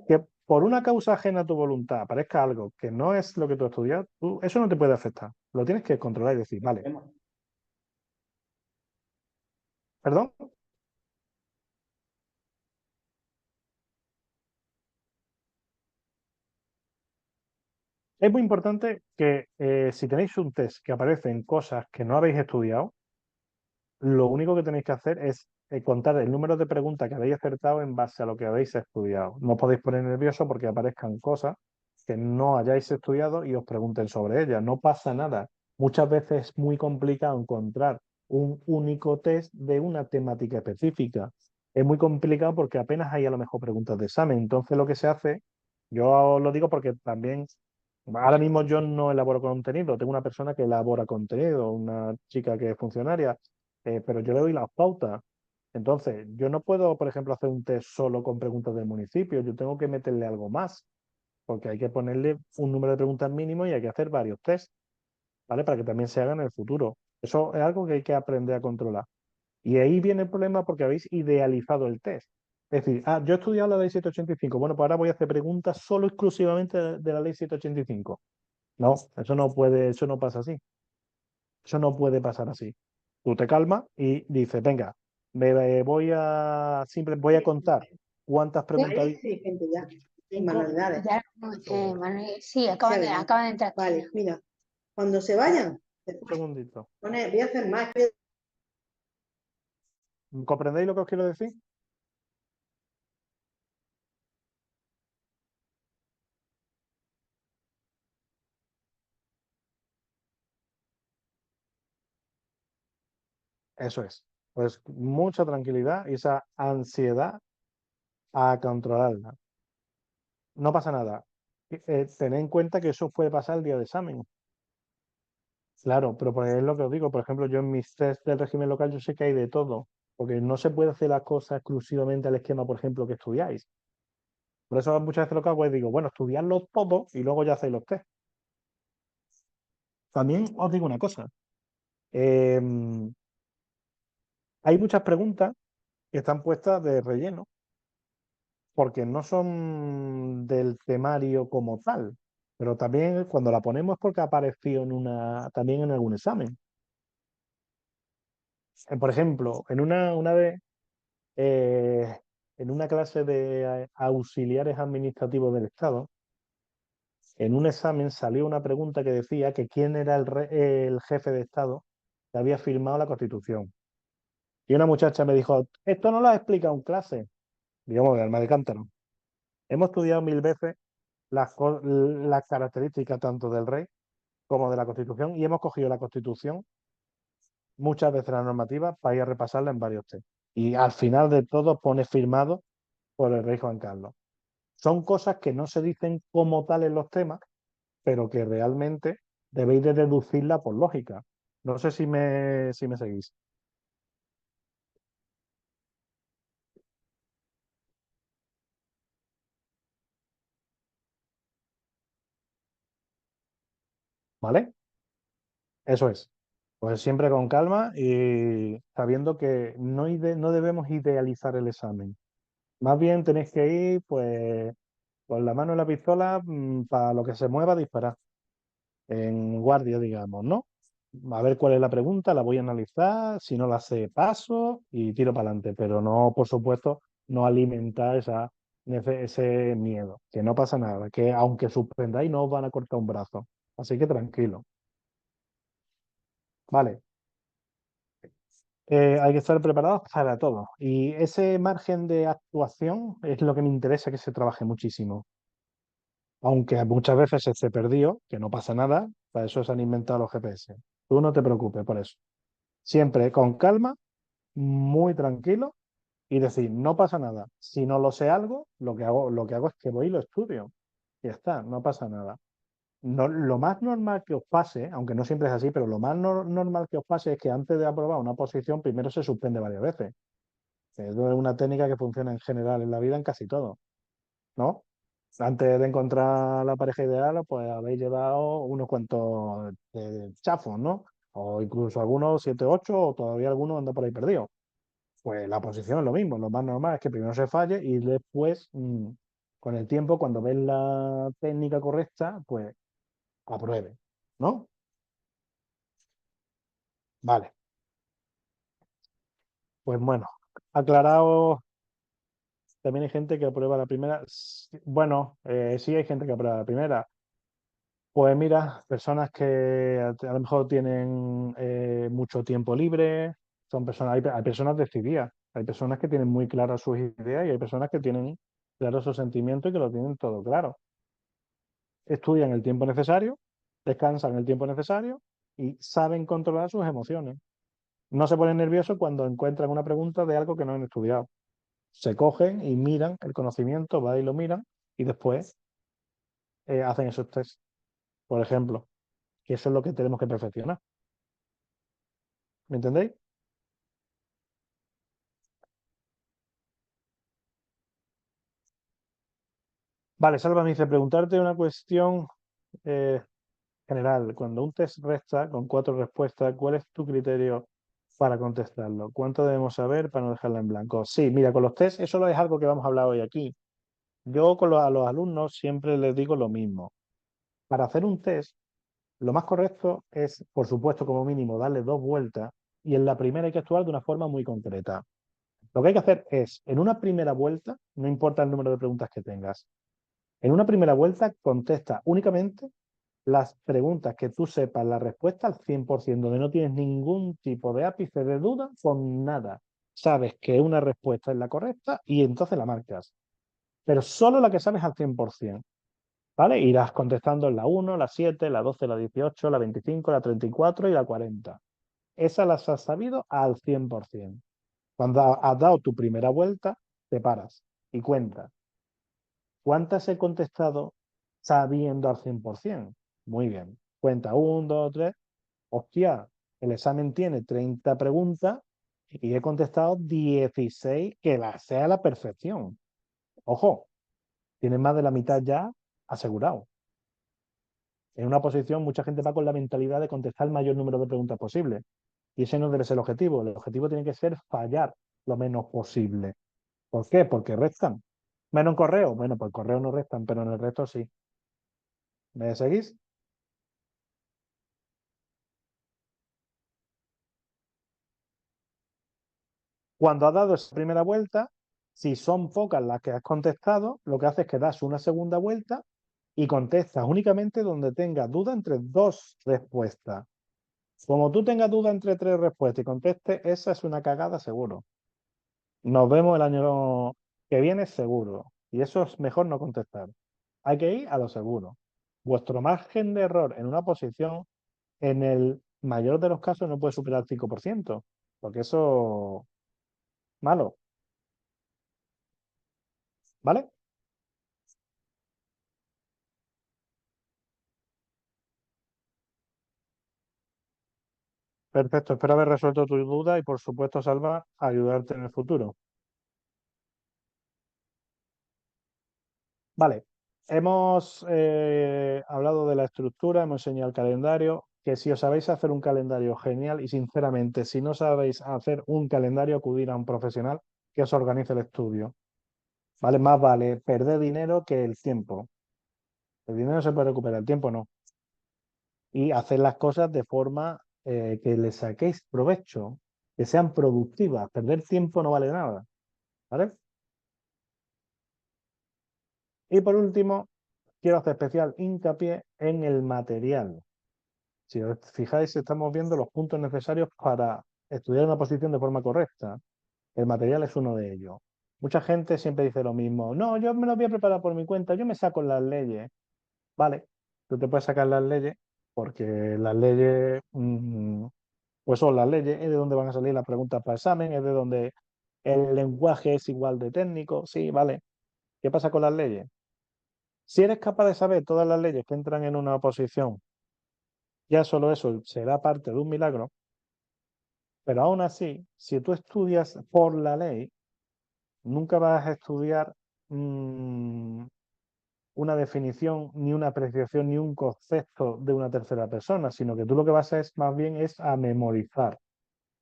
que por una causa ajena a tu voluntad aparezca algo que no es lo que tú has estudiado, eso no te puede afectar. Lo tienes que controlar y decir, vale, perdón. Es muy importante que si tenéis un test que aparecen cosas que no habéis estudiado, lo único que tenéis que hacer es contar el número de preguntas que habéis acertado en base a lo que habéis estudiado. No os podéis poner nervioso porque aparezcan cosas que no hayáis estudiado y os pregunten sobre ellas. No pasa nada. Muchas veces es muy complicado encontrar un único test de una temática específica. Es muy complicado porque apenas hay a lo mejor preguntas de examen. Entonces lo que se hace, yo os lo digo porque también ahora mismo yo no elaboro contenido, tengo una persona que elabora contenido, una chica que es funcionaria, pero yo le doy las pautas. Entonces, yo no puedo, por ejemplo, hacer un test solo con preguntas del municipio, yo tengo que meterle algo más, porque hay que ponerle un número de preguntas mínimo y hay que hacer varios tests, ¿vale? Para que también se hagan en el futuro. Eso es algo que hay que aprender a controlar. Y ahí viene el problema porque habéis idealizado el test. Es decir, yo he estudiado la ley 785. Bueno, pues ahora voy a hacer preguntas solo exclusivamente de la ley 785. No, eso no puede, eso no pasa así. Eso no puede pasar así. Tú te calmas y dices, venga, voy a contar cuántas preguntas Ahí hay. sí, gente, ya. Cinco. Manualidades. Ya, Manuel, sí, acaban de entrar. Vale, mira, cuando se vayan, Un segundito. voy a hacer más. ¿Comprendéis lo que os quiero decir? Eso es. Pues mucha tranquilidad y esa ansiedad a controlarla. No pasa nada. Tened en cuenta que eso puede pasar el día de examen. Claro, pero pues es lo que os digo. Por ejemplo, yo en mis test del régimen local yo sé que hay de todo, porque no se puede hacer las cosas exclusivamente al esquema, por ejemplo, que estudiáis. Por eso muchas veces lo que hago es digo, bueno, estudiarlo todo y luego ya hacéis los test. También os digo una cosa. em, Hay muchas preguntas que están puestas de relleno porque no son del temario como tal, pero también cuando la ponemos es porque apareció también en algún examen. Por ejemplo, una vez eh, en una clase de auxiliares administrativos del Estado, en un examen salió una pregunta que decía que quién era el jefe de Estado que había firmado la Constitución. Y una muchacha me dijo, esto no lo has explicado en clase. Digamos, de alma de cántaro. Hemos estudiado 1000 veces las características tanto del rey como de la Constitución y hemos cogido la Constitución, muchas veces la normativa, para ir a repasarla en varios test. Y al final de todo pone firmado por el rey Juan Carlos. Son cosas que no se dicen como tal en los temas, pero que realmente debéis de deducirla por lógica. No sé si me seguís. ¿Vale? Eso es. Pues siempre con calma y sabiendo que no debemos idealizar el examen. Más bien tenéis que ir, pues, con la mano en la pistola, para lo que se mueva, disparar. En guardia, digamos, ¿no? A ver cuál es la pregunta, la voy a analizar, si no la sé, paso y tiro para adelante, pero no, por supuesto, no alimentar ese miedo, que no pasa nada, que aunque suspendáis no os van a cortar un brazo. Así que tranquilo. Vale. Hay que estar preparados para todo. Y ese margen de actuación es lo que me interesa que se trabaje muchísimo. Aunque muchas veces se esté perdido, que no pasa nada, para eso se han inventado los GPS. Tú no te preocupes por eso. Siempre con calma, muy tranquilo y decir, no pasa nada. Si no lo sé algo, lo que hago es que voy y lo estudio. Y ya está, no pasa nada. No, lo más normal que os pase, aunque no siempre es así, pero lo más normal que os pase es que antes de aprobar una posición, primero se suspende varias veces. Eso es una técnica que funciona en general en la vida en casi todo, ¿no? Antes de encontrar la pareja ideal, pues habéis llevado unos cuantos chafos, ¿no? O incluso algunos 7, 8, o todavía algunos andan por ahí perdidos. Pues la posición es lo mismo. Lo más normal es que primero se falle y después, con el tiempo, cuando ves la técnica correcta, pues apruebe, ¿no? Vale. Pues bueno, aclarado. También hay gente que aprueba la primera. Bueno, sí hay gente que aprueba la primera. Pues mira, personas que a lo mejor tienen mucho tiempo libre, son personas, hay personas decididas, hay personas que tienen muy claras sus ideas y hay personas que tienen claros sus sentimientos y que lo tienen todo claro. Estudian el tiempo necesario, descansan el tiempo necesario y saben controlar sus emociones. No se ponen nerviosos cuando encuentran una pregunta de algo que no han estudiado. Se cogen y miran el conocimiento, va y lo miran y después hacen esos test, por ejemplo, que eso es lo que tenemos que perfeccionar. ¿Me entendéis? Vale, Salva me dice, preguntarte una cuestión eh, general. Cuando un test resta con 4 respuestas, ¿cuál es tu criterio para contestarlo? ¿Cuánto debemos saber para no dejarla en blanco? Sí, mira, con los tests, eso es algo que vamos a hablar hoy aquí. Yo a los alumnos siempre les digo lo mismo. Para hacer un test, lo más correcto es, por supuesto, como mínimo, darle 2 vueltas y en la primera hay que actuar de una forma muy concreta. Lo que hay que hacer es, en una primera vuelta, no importa el número de preguntas que tengas, en una primera vuelta contesta únicamente las preguntas que tú sepas la respuesta al 100%, donde no tienes ningún tipo de ápice de duda con nada. Sabes que una respuesta es la correcta y entonces la marcas. Pero solo la que sabes al 100%. ¿Vale? Irás contestando en la 1, la 7, la 12, la 18, la 25, la 34 y la 40. Esas las has sabido al 100%. Cuando has dado tu primera vuelta, te paras y cuentas. ¿Cuántas he contestado sabiendo al 100%? Muy bien. Cuenta 1, 2, 3. Hostia, el examen tiene 30 preguntas y he contestado 16 que las sé a la perfección. Ojo, tienes más de la mitad ya asegurado. En una posición, mucha gente va con la mentalidad de contestar el mayor número de preguntas posible. Y ese no debe ser el objetivo. El objetivo tiene que ser fallar lo menos posible. ¿Por qué? Porque restan. Menos en correo. Bueno, pues correo no restan, pero en el resto sí. ¿Me seguís? Cuando has dado esa primera vuelta, si son pocas las que has contestado, lo que haces es que das una segunda vuelta y contestas únicamente donde tengas duda entre 2 respuestas. Como tú tengas duda entre 3 respuestas y contestes, esa es una cagada seguro. Nos vemos el año que viene seguro. Y eso es mejor no contestar. Hay que ir a lo seguro. Vuestro margen de error en una posición, en el mayor de los casos, no puede superar el 5%, porque eso malo, ¿vale? Perfecto, espero haber resuelto tu duda y por supuesto, Salva, ayudarte en el futuro. Vale, hemos hablado de la estructura, hemos enseñado el calendario, que si os sabéis hacer un calendario genial y sinceramente, si no sabéis hacer un calendario, acudir a un profesional que os organice el estudio. ¿Vale? Más vale perder dinero que el tiempo. El dinero se puede recuperar, el tiempo no. Y hacer las cosas de forma que le saquéis provecho, que sean productivas. Perder tiempo no vale nada. ¿Vale? Y por último, quiero hacer especial hincapié en el material. Si os fijáis, estamos viendo los puntos necesarios para estudiar una posición de forma correcta. El material es uno de ellos. Mucha gente siempre dice lo mismo. No, yo me lo voy a preparar por mi cuenta, yo me saco las leyes. Vale, tú te puedes sacar las leyes porque las leyes, pues son las leyes, es de donde van a salir las preguntas para examen, es de donde el lenguaje es igual de técnico. Sí, vale. ¿Qué pasa con las leyes? Si eres capaz de saber todas las leyes que entran en una oposición, ya solo eso será parte de un milagro. Pero aún así, si tú estudias por la ley, nunca vas a estudiar una definición, ni una apreciación, ni un concepto de una tercera persona, sino que tú lo que vas a es más bien es a memorizar.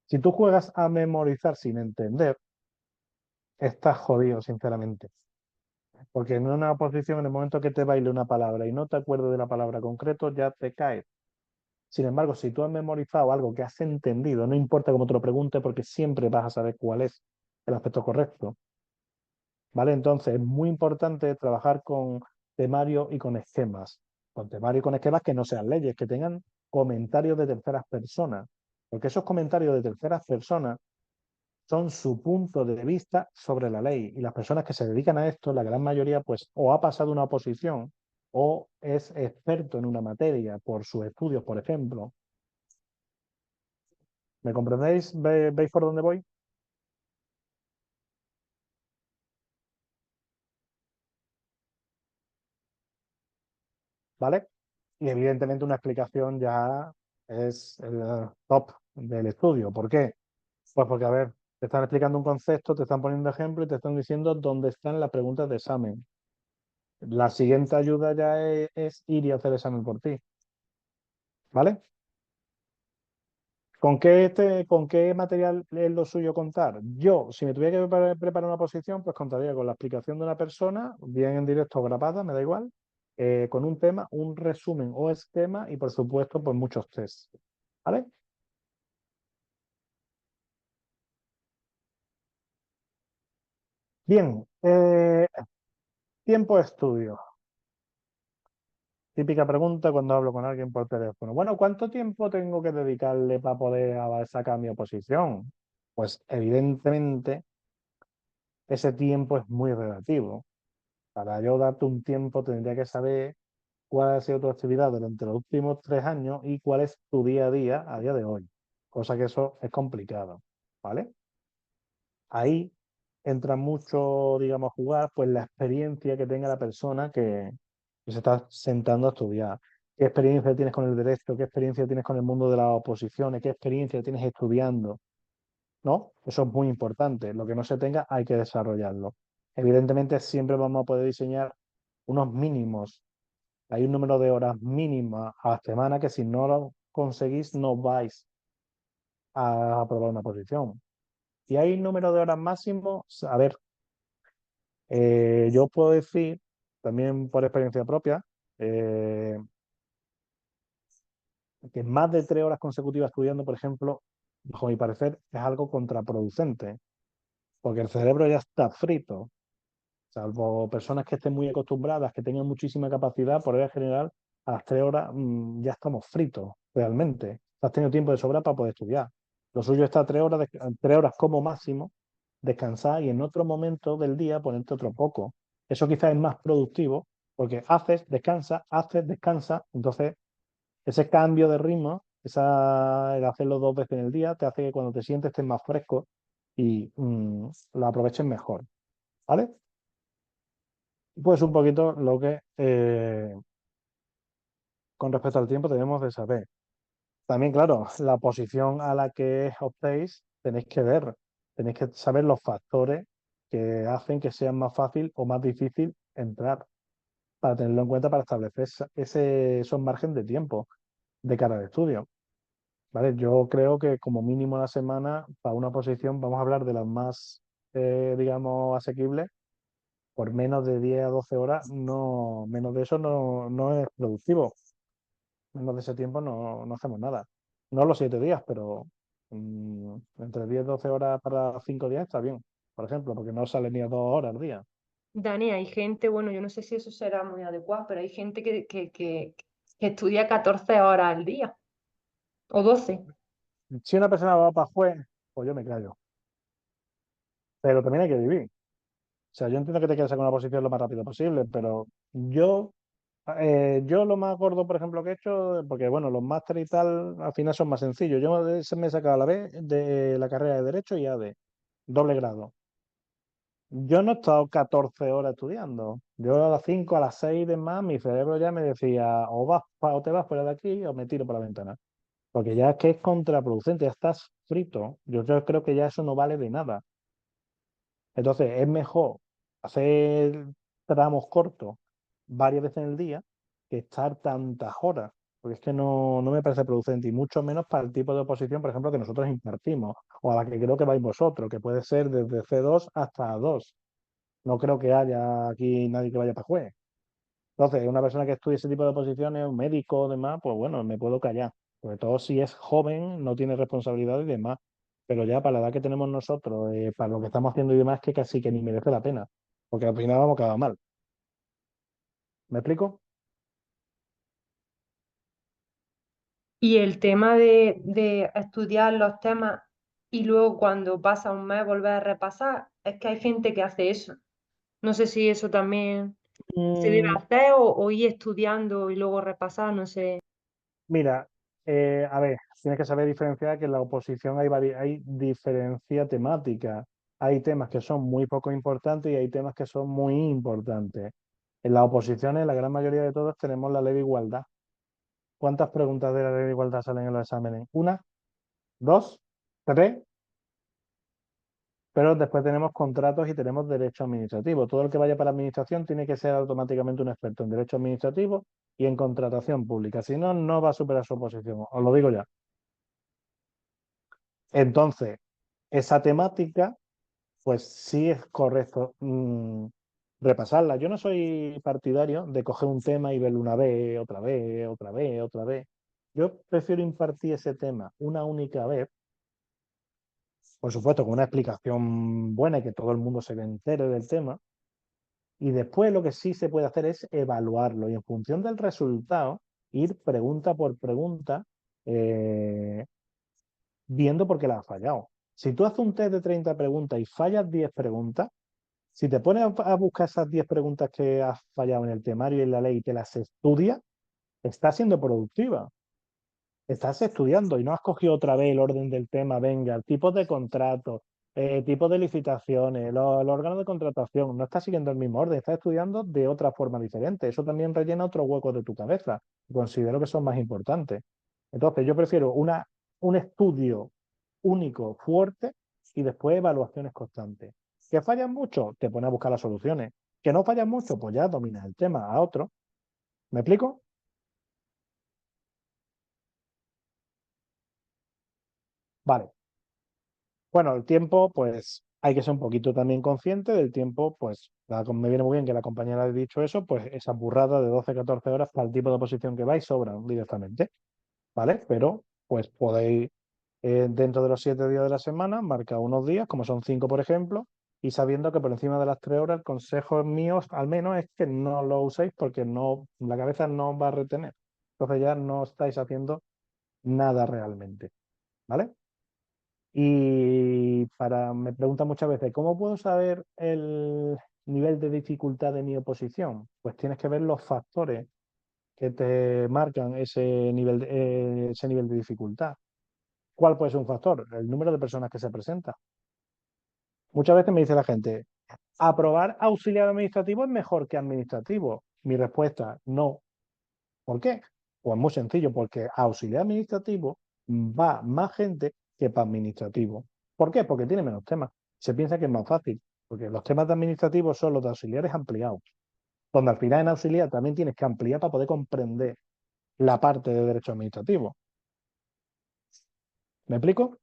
Si tú juegas a memorizar sin entender, estás jodido, sinceramente. Porque en una oposición, en el momento que te baile una palabra y no te acuerdas de la palabra concreto, ya te caes. Sin embargo, si tú has memorizado algo que has entendido, no importa cómo te lo pregunte, porque siempre vas a saber cuál es el aspecto correcto. ¿Vale? Entonces, es muy importante trabajar con temario y con esquemas. Con temario y con esquemas que no sean leyes, que tengan comentarios de terceras personas. Porque esos comentarios de terceras personas son su punto de vista sobre la ley. Y las personas que se dedican a esto, la gran mayoría, pues o ha pasado una oposición o es experto en una materia por sus estudios, por ejemplo. ¿Me comprendéis? ¿Veis por dónde voy? ¿Vale? Y evidentemente una explicación ya es el top del estudio. ¿Por qué? Pues porque, a ver, te están explicando un concepto, te están poniendo ejemplos y te están diciendo dónde están las preguntas de examen. La siguiente ayuda ya es ir y hacer el examen por ti. ¿Vale? ¿Con qué material es lo suyo contar? Yo, si me tuviera que preparar una posición, pues contaría con la explicación de una persona, bien en directo o grabada, me da igual, con un tema, un resumen o esquema y, por supuesto, pues muchos tests. ¿Vale? Bien, tiempo de estudio. Típica pregunta cuando hablo con alguien por teléfono. Bueno, ¿cuánto tiempo tengo que dedicarle para poder sacar mi oposición? Pues evidentemente ese tiempo es muy relativo. Para yo darte un tiempo tendría que saber cuál ha sido tu actividad durante los últimos 3 años y cuál es tu día a día de hoy. Cosa que eso es complicado, ¿vale? Ahí entra mucho, digamos, a jugar pues la experiencia que tenga la persona que se está sentando a estudiar. ¿Qué experiencia tienes con el derecho? ¿Qué experiencia tienes con el mundo de las oposiciones? ¿Qué experiencia tienes estudiando? ¿No? Eso es muy importante. Lo que no se tenga hay que desarrollarlo. Evidentemente siempre vamos a poder diseñar unos mínimos. Hay un número de horas mínimas a la semana que si no lo conseguís no vais a aprobar una posición. Y hay un número de horas máximo, a ver, yo puedo decir, también por experiencia propia, eh, que más de 3 horas consecutivas estudiando, por ejemplo, bajo mi parecer, es algo contraproducente, porque el cerebro ya está frito, salvo personas que estén muy acostumbradas, que tengan muchísima capacidad, por regla general, a las 3 horas ya estamos fritos, realmente. has tenido tiempo de sobra para poder estudiar. Lo suyo está 3 horas, 3 horas como máximo, descansar y en otro momento del día ponerte otro poco. Eso quizás es más productivo porque haces, descansa, entonces ese cambio de ritmo, el hacerlo 2 veces en el día, te hace que cuando te sientes estés más fresco y lo aproveches mejor, ¿vale? Pues un poquito lo que con respecto al tiempo debemos de saber. También, claro, la posición a la que optéis tenéis que saber los factores que hacen que sea más fácil o más difícil entrar, para tenerlo en cuenta para establecer esos margen de tiempo de cara al estudio. ¿Vale? Yo creo que como mínimo a la semana, para una posición, vamos a hablar de las más, digamos, asequibles, por menos de 10 a 12 horas, no, menos de eso no es productivo. Menos de ese tiempo no hacemos nada. No los 7 días, pero entre 10 y 12 horas para 5 días está bien, por ejemplo, porque no sale ni a 2 horas al día. Dani, hay gente, bueno, yo no sé si eso será muy adecuado, pero hay gente que estudia 14 horas al día o 12. Si una persona va para juez, pues yo me callo. Pero también hay que vivir. O sea, yo entiendo que te quieres sacar una posición lo más rápido posible, pero yo lo más gordo, por ejemplo, que he hecho, porque bueno, los másteres y tal al final son más sencillos. Yo me he sacado a la vez de la carrera de Derecho y AD, doble grado. Yo no he estado 14 horas estudiando. Yo a las 5, a las 6 de más, mi cerebro ya me decía, o te vas fuera de aquí o me tiro por la ventana. Porque ya es que es contraproducente, ya estás frito. Yo creo que ya eso no vale de nada. Entonces, es mejor hacer tramos cortos varias veces en el día que estar tantas horas, porque es que no me parece producente y mucho menos para el tipo de oposición, por ejemplo, que nosotros impartimos o a la que creo que vais vosotros, que puede ser desde C2 hasta A2. No creo que haya aquí nadie que vaya para juez. Entonces, una persona que estudie ese tipo de oposiciones, un médico o demás, pues bueno, me puedo callar. Sobre todo si es joven, no tiene responsabilidad y demás. Pero ya para la edad que tenemos nosotros, para lo que estamos haciendo y demás, que casi que ni merece la pena. Porque al final vamos a acabar mal. ¿Me explico? Y el tema de estudiar los temas y luego cuando pasa un mes volver a repasar, es que hay gente que hace eso. No sé si eso también se debe Mm, hacer o ir estudiando y luego repasar, no sé. Mira, a ver, tienes que saber diferenciar que en la oposición hay diferencia temática. Hay temas que son muy poco importantes y hay temas que son muy importantes. En las oposiciones, la gran mayoría de todos tenemos la ley de igualdad. ¿Cuántas preguntas de la ley de igualdad salen en los exámenes? ¿Una? ¿Dos? ¿Tres? Pero después tenemos contratos y tenemos derecho administrativo. Todo el que vaya para administración tiene que ser automáticamente un experto en derecho administrativo y en contratación pública. Si no, no va a superar su oposición. Os lo digo ya. Entonces, esa temática, pues sí es correcto repasarla. Yo no soy partidario de coger un tema y verlo una vez, otra vez, otra vez, otra vez. Yo prefiero impartir ese tema una única vez, por supuesto, con una explicación buena y que todo el mundo se entere del tema. Y después lo que sí se puede hacer es evaluarlo y en función del resultado, ir pregunta por pregunta, eh, viendo por qué la has fallado. Si tú haces un test de 30 preguntas y fallas 10 preguntas, si te pones a buscar esas 10 preguntas que has fallado en el temario y en la ley y te las estudias, estás siendo productiva. Estás estudiando y no has cogido otra vez el orden del tema, venga, tipos de contratos, tipos de licitaciones, los órganos de contratación, no estás siguiendo el mismo orden, estás estudiando de otra forma diferente. Eso también rellena otros huecos de tu cabeza. Considero que son más importantes. Entonces, yo prefiero un estudio único, fuerte, y después evaluaciones constantes. ¿Que fallan mucho? Te pones a buscar las soluciones. ¿Que no fallan mucho? Pues ya dominas el tema a otro. ¿Me explico? Vale. Bueno, el tiempo, pues hay que ser un poquito también consciente del tiempo, pues me viene muy bien que la compañera haya dicho eso, pues esa burrada de 12, 14 horas para el tipo de oposición que vais sobran directamente, ¿vale? Pero pues podéis, dentro de los 7 días de la semana, marcar unos días, como son 5 por ejemplo, y sabiendo que por encima de las 3 horas, el consejo mío al menos es que no lo uséis porque no, la cabeza no va a retener. Entonces ya no estáis haciendo nada realmente, ¿vale? Y me preguntan muchas veces, ¿cómo puedo saber el nivel de dificultad de mi oposición? Pues tienes que ver los factores que te marcan ese nivel de dificultad. ¿Cuál puede ser un factor? El número de personas que se presentan. Muchas veces me dice la gente, ¿aprobar auxiliar administrativo es mejor que administrativo? Mi respuesta, no. ¿Por qué? Pues muy sencillo, porque a auxiliar administrativo va más gente que para administrativo. ¿Por qué? Porque tiene menos temas. Se piensa que es más fácil, porque los temas de administrativos son los de auxiliares ampliados, donde al final en auxiliar también tienes que ampliar para poder comprender la parte de derecho administrativo. ¿Me explico?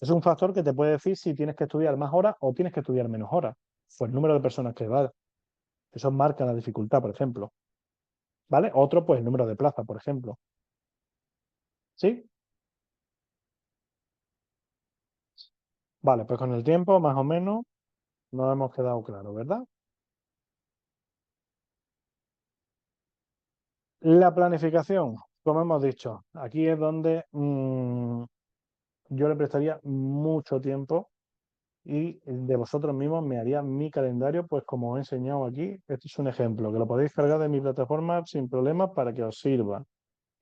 Es un factor que te puede decir si tienes que estudiar más horas o tienes que estudiar menos horas. Pues el número de personas que va. Eso marca la dificultad, por ejemplo. ¿Vale? Otro, pues el número de plazas, por ejemplo. ¿Sí? Vale, pues con el tiempo, más o menos, nos hemos quedado claros, ¿verdad? La planificación, como hemos dicho, aquí es donde yo le prestaría mucho tiempo y de vosotros mismos me haría mi calendario, pues como os he enseñado aquí, este es un ejemplo, que lo podéis cargar de mi plataforma sin problemas para que os sirva.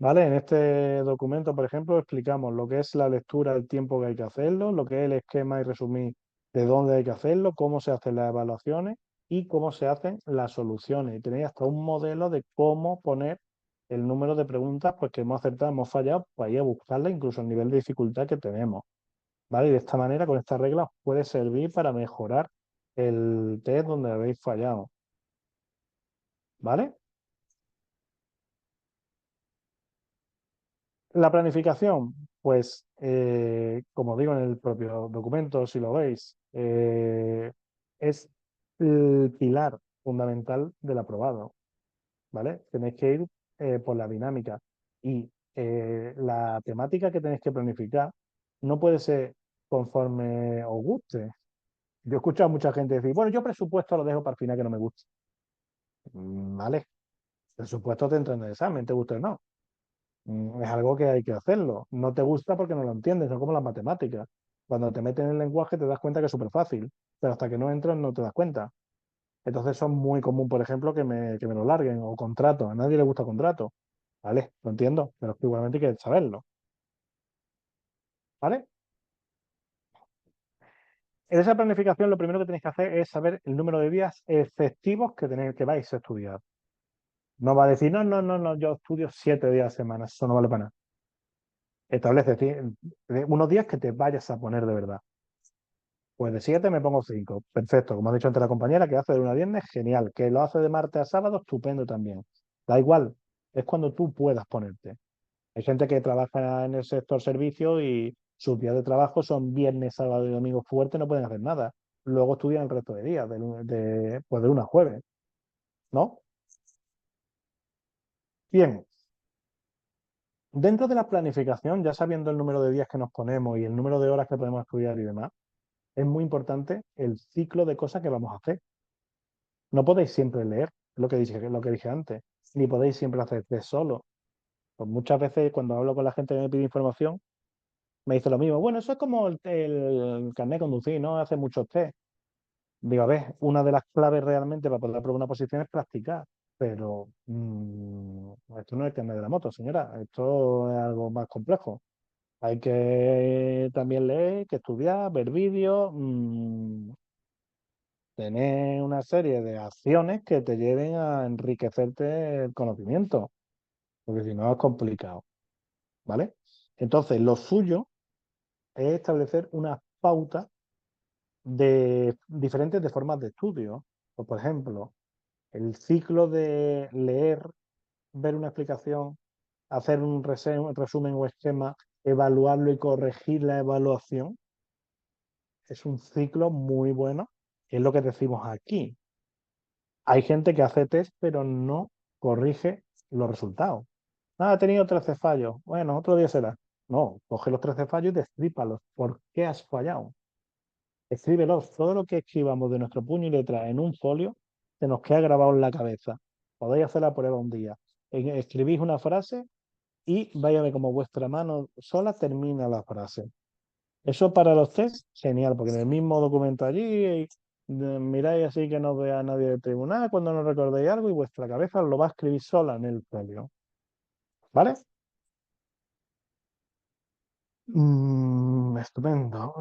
¿Vale? En este documento, por ejemplo, explicamos lo que es la lectura, el tiempo que hay que hacerlo, lo que es el esquema y resumir de dónde hay que hacerlo, cómo se hacen las evaluaciones y cómo se hacen las soluciones. Y tenéis hasta un modelo de cómo poner el número de preguntas pues, que hemos acertado, hemos fallado, pues ahí a buscarla, incluso el nivel de dificultad que tenemos. ¿Vale? Y de esta manera, con esta regla, os puede servir para mejorar el test donde habéis fallado. ¿Vale? La planificación, pues, como digo en el propio documento, si lo veis, es el pilar fundamental del aprobado, ¿vale? Tenéis que ir por la dinámica y la temática que tenéis que planificar no puede ser conforme os guste. Yo he escuchado a mucha gente decir, bueno, yo presupuesto lo dejo para el final que no me guste. ¿Vale? Presupuesto te entra en el examen, te guste o no. Es algo que hay que hacerlo. No te gusta porque no lo entiendes, son como las matemáticas. Cuando te meten en el lenguaje te das cuenta que es súper fácil, pero hasta que no entras no te das cuenta. Entonces son muy común, por ejemplo, que me lo larguen o contrato. A nadie le gusta contrato. ¿Vale? Lo entiendo, pero es que igualmente hay que saberlo. ¿Vale? En esa planificación lo primero que tenéis que hacer es saber el número de días efectivos que vais a estudiar. No va a decir, no, no, no, no, yo estudio 7 días a la semana, eso no vale para nada. Establece unos días que te vayas a poner de verdad. Pues de 7 me pongo 5. Perfecto. Como ha dicho antes la compañera, que hace de lunes a viernes, genial. Que lo hace de martes a sábado, estupendo también. Da igual. Es cuando tú puedas ponerte. Hay gente que trabaja en el sector servicio y sus días de trabajo son viernes, sábado y domingo fuerte, no pueden hacer nada. Luego estudian el resto de días, pues de lunes a jueves. ¿No? Bien. Dentro de la planificación, ya sabiendo el número de días que nos ponemos y el número de horas que podemos estudiar y demás, es muy importante el ciclo de cosas que vamos a hacer. No podéis siempre leer, lo que dije antes, ni podéis siempre hacer test solo. Pues muchas veces cuando hablo con la gente que me pide información, me dice lo mismo. Bueno, eso es como el carnet de conducir, ¿no? Hace muchos test. Digo, a ver, una de las claves realmente para poder aprobar una posición es practicar. Pero esto no es el carnet de la moto, señora. Esto es algo más complejo. Hay que también leer, que estudiar, ver vídeos, tener una serie de acciones que te lleven a enriquecerte el conocimiento, porque si no es complicado, ¿vale? Entonces, lo suyo es establecer unas pautas de diferentes de formas de estudio. Pues, por ejemplo, el ciclo de leer, ver una explicación, hacer un resumen o esquema, evaluarlo y corregir la evaluación, es un ciclo muy bueno, es lo que decimos aquí. Hay gente que hace test, pero no corrige los resultados. Ah, ha tenido 13 fallos. Bueno, otro día será. No, coge los 13 fallos y destrípalos. ¿Por qué has fallado? Escríbelos. Todo lo que escribamos de nuestro puño y letra en un folio se nos queda grabado en la cabeza. Podéis hacer la prueba un día. Escribís una frase y vaya a ver cómo vuestra mano sola termina la frase. Eso para los test, genial, porque en el mismo documento allí miráis así que no vea nadie del tribunal cuando no recordéis algo y vuestra cabeza lo va a escribir sola en el folio. ¿Vale? Estupendo.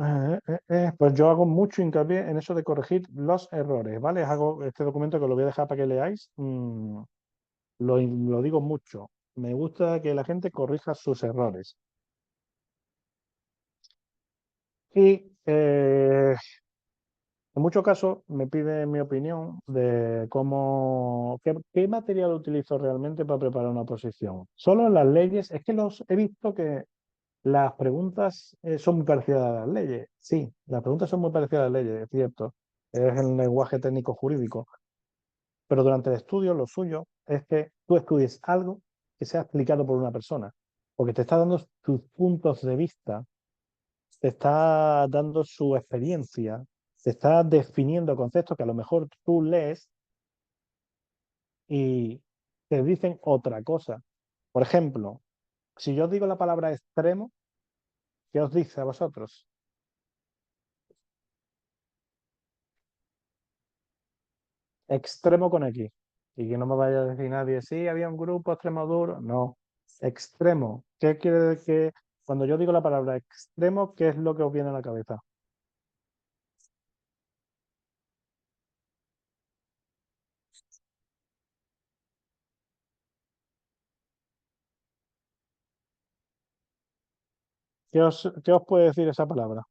Pues yo hago mucho hincapié en eso de corregir los errores, ¿vale? Hago este documento que lo voy a dejar para que leáis. Lo digo mucho. Me gusta que la gente corrija sus errores. Y en muchos casos me piden mi opinión de qué material utilizo realmente para preparar una oposición. Solo en las leyes, es que he visto que las preguntas son muy parecidas a las leyes. Sí, las preguntas son muy parecidas a las leyes, es cierto. Es el lenguaje técnico jurídico. Pero durante el estudio lo suyo es que tú estudies algo que sea explicado por una persona, porque te está dando tus puntos de vista, te está dando su experiencia, te está definiendo conceptos que a lo mejor tú lees y te dicen otra cosa. Por ejemplo, si yo os digo la palabra extremo, ¿qué os dice a vosotros? Extremo con X. Y que no me vaya a decir nadie, sí, había un grupo extremo duro. No. Extremo. ¿Qué quiere decir que cuando yo digo la palabra extremo, qué es lo que os viene a la cabeza? ¿Qué os puede decir esa palabra?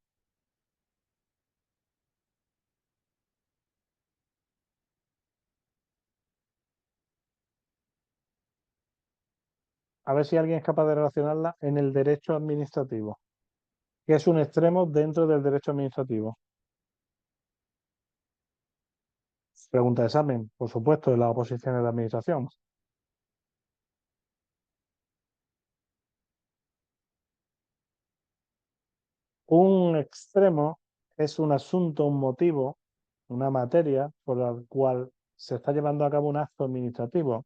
A ver si alguien es capaz de relacionarla en el derecho administrativo. ¿Qué es un extremo dentro del derecho administrativo? Pregunta de examen, por supuesto, de las oposiciones de administración. Un extremo es un asunto, un motivo, una materia por la cual se está llevando a cabo un acto administrativo.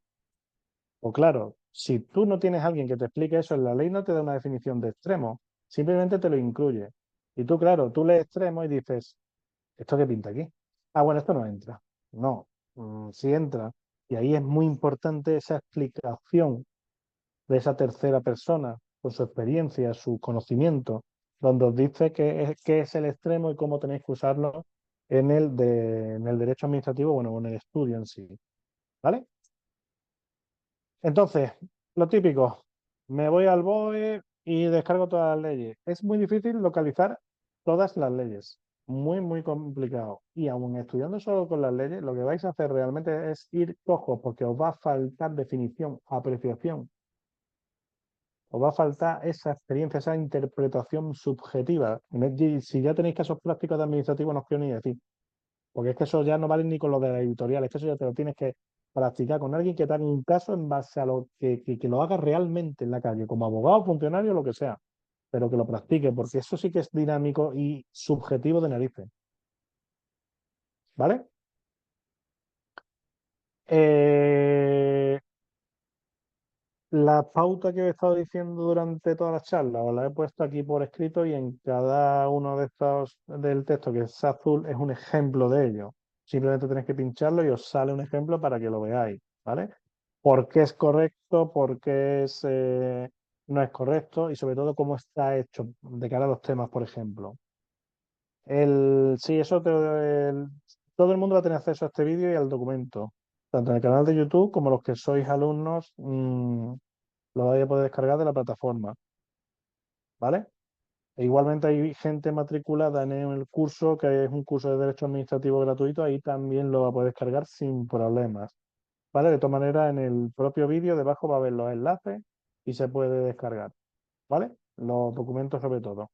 O claro, si tú no tienes a alguien que te explique eso, en la ley no te da una definición de extremo, simplemente te lo incluye. Y tú, claro, tú lees extremo y dices, ¿esto qué pinta aquí? Ah, bueno, esto no entra. No, sí entra. Y ahí es muy importante esa explicación de esa tercera persona, con su experiencia, su conocimiento, donde os dice qué es el extremo y cómo tenéis que usarlo en el derecho administrativo, bueno, en el estudio en sí. ¿Vale? Entonces, lo típico, me voy al BOE y descargo todas las leyes. Es muy difícil localizar todas las leyes, muy, muy complicado. Y aún estudiando solo con las leyes, lo que vais a hacer realmente es ir cojo, porque os va a faltar definición, apreciación, os va a faltar esa experiencia, esa interpretación subjetiva. Si ya tenéis casos prácticos de administrativo, no os quiero ni decir. Porque es que eso ya no vale ni con lo de la editorial, es que eso ya te lo tienes que practicar con alguien que te haga un caso en base a lo que lo haga realmente en la calle, como abogado, funcionario, lo que sea, pero que lo practique, porque eso sí que es dinámico y subjetivo de narices. ¿Vale? Eh, la pauta que he estado diciendo durante toda la charla, os la he puesto aquí por escrito y en cada uno de estos del texto que es azul es un ejemplo de ello. Simplemente tenéis que pincharlo y os sale un ejemplo para que lo veáis, ¿vale? Por qué es correcto, por qué no es correcto y sobre todo cómo está hecho de cara a los temas, por ejemplo. Sí, todo el mundo va a tener acceso a este vídeo y al documento, tanto en el canal de YouTube como los que sois alumnos, lo vais a poder descargar de la plataforma, ¿vale? E igualmente hay gente matriculada en el curso, que es un curso de Derecho Administrativo gratuito, ahí también lo va a poder descargar sin problemas. ¿Vale? De todas maneras, en el propio vídeo debajo va a haber los enlaces y se puede descargar, ¿vale? Los documentos sobre todo.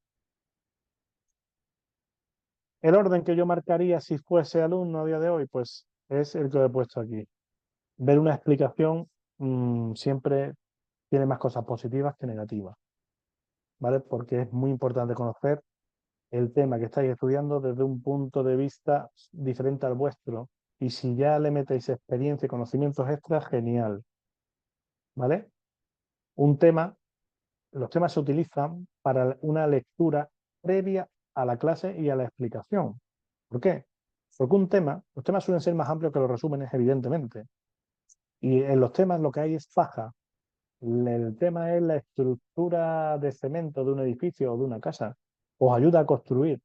El orden que yo marcaría si fuese alumno a día de hoy, pues es el que he puesto aquí. Ver una explicación siempre tiene más cosas positivas que negativas, ¿vale? Porque es muy importante conocer el tema que estáis estudiando desde un punto de vista diferente al vuestro. Y si ya le metéis experiencia y conocimientos extras, genial, ¿vale? Un tema los temas se utilizan para una lectura previa a la clase y a la explicación. ¿Por qué? Porque los temas suelen ser más amplios que los resúmenes, evidentemente. Y en los temas lo que hay es faja. El tema es la estructura de cemento de un edificio o de una casa. Os ayuda a construir.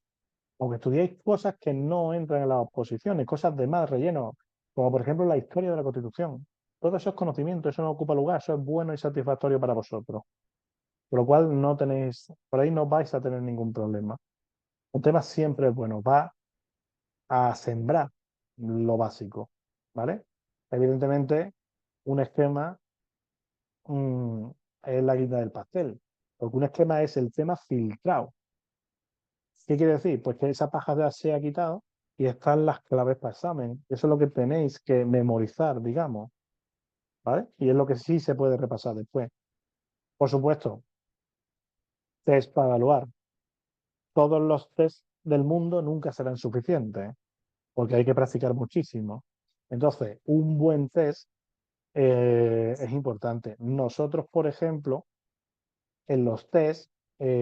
Aunque estudiéis cosas que no entran en las oposiciones, cosas de más relleno, como por ejemplo la historia de la Constitución. Todo eso es conocimiento, eso no ocupa lugar, eso es bueno y satisfactorio para vosotros. Por lo cual no tenéis, por ahí no vais a tener ningún problema. Un tema siempre es bueno, va a sembrar lo básico, ¿vale? Evidentemente, un esquema es la guinda del pastel, porque un esquema es el tema filtrado. ¿Qué quiere decir? Pues que esa paja ya se ha quitado y están las claves para examen. Eso es lo que tenéis que memorizar, digamos, ¿vale? Y es lo que sí se puede repasar después. Por supuesto, test para evaluar. Todos los test del mundo nunca serán suficientes, porque hay que practicar muchísimo. Entonces, un buen test es importante. Nosotros, por ejemplo, en los test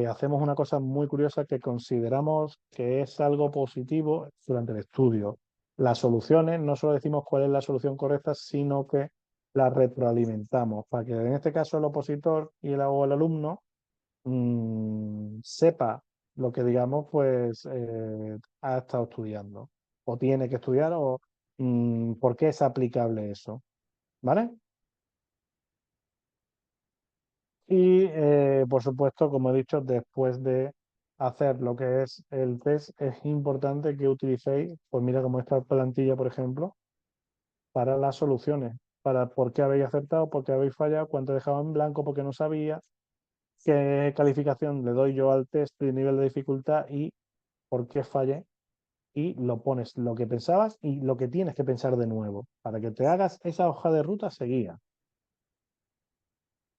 hacemos una cosa muy curiosa que consideramos que es algo positivo durante el estudio. Las soluciones, no solo decimos cuál es la solución correcta, sino que las retroalimentamos para que en este caso el opositor o el alumno sepa lo que, digamos, pues ha estado estudiando o tiene que estudiar o por qué es aplicable eso. ¿Vale? Y, por supuesto, como he dicho, después de hacer lo que es el test, es importante que utilicéis, pues mira, como esta plantilla, por ejemplo, para las soluciones, para por qué habéis acertado, por qué habéis fallado, cuánto he dejado en blanco porque no sabía, qué calificación le doy yo al test de nivel de dificultad y por qué fallé. Y lo pones lo que pensabas y lo que tienes que pensar de nuevo, para que te hagas esa hoja de ruta seguida.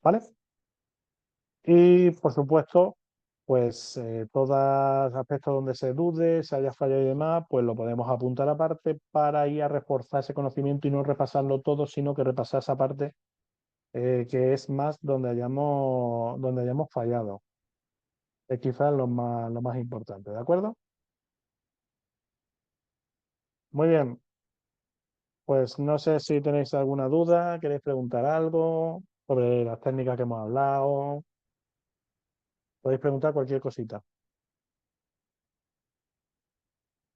¿Vale? Y por supuesto, pues todos aspectos donde se dude, se haya fallado y demás, pues lo podemos apuntar aparte para ir a reforzar ese conocimiento y no repasarlo todo, sino que repasar esa parte que es más donde hayamos fallado. Es quizás lo más importante, ¿de acuerdo? Muy bien, pues no sé si tenéis alguna duda, queréis preguntar algo sobre las técnicas que hemos hablado, podéis preguntar cualquier cosita.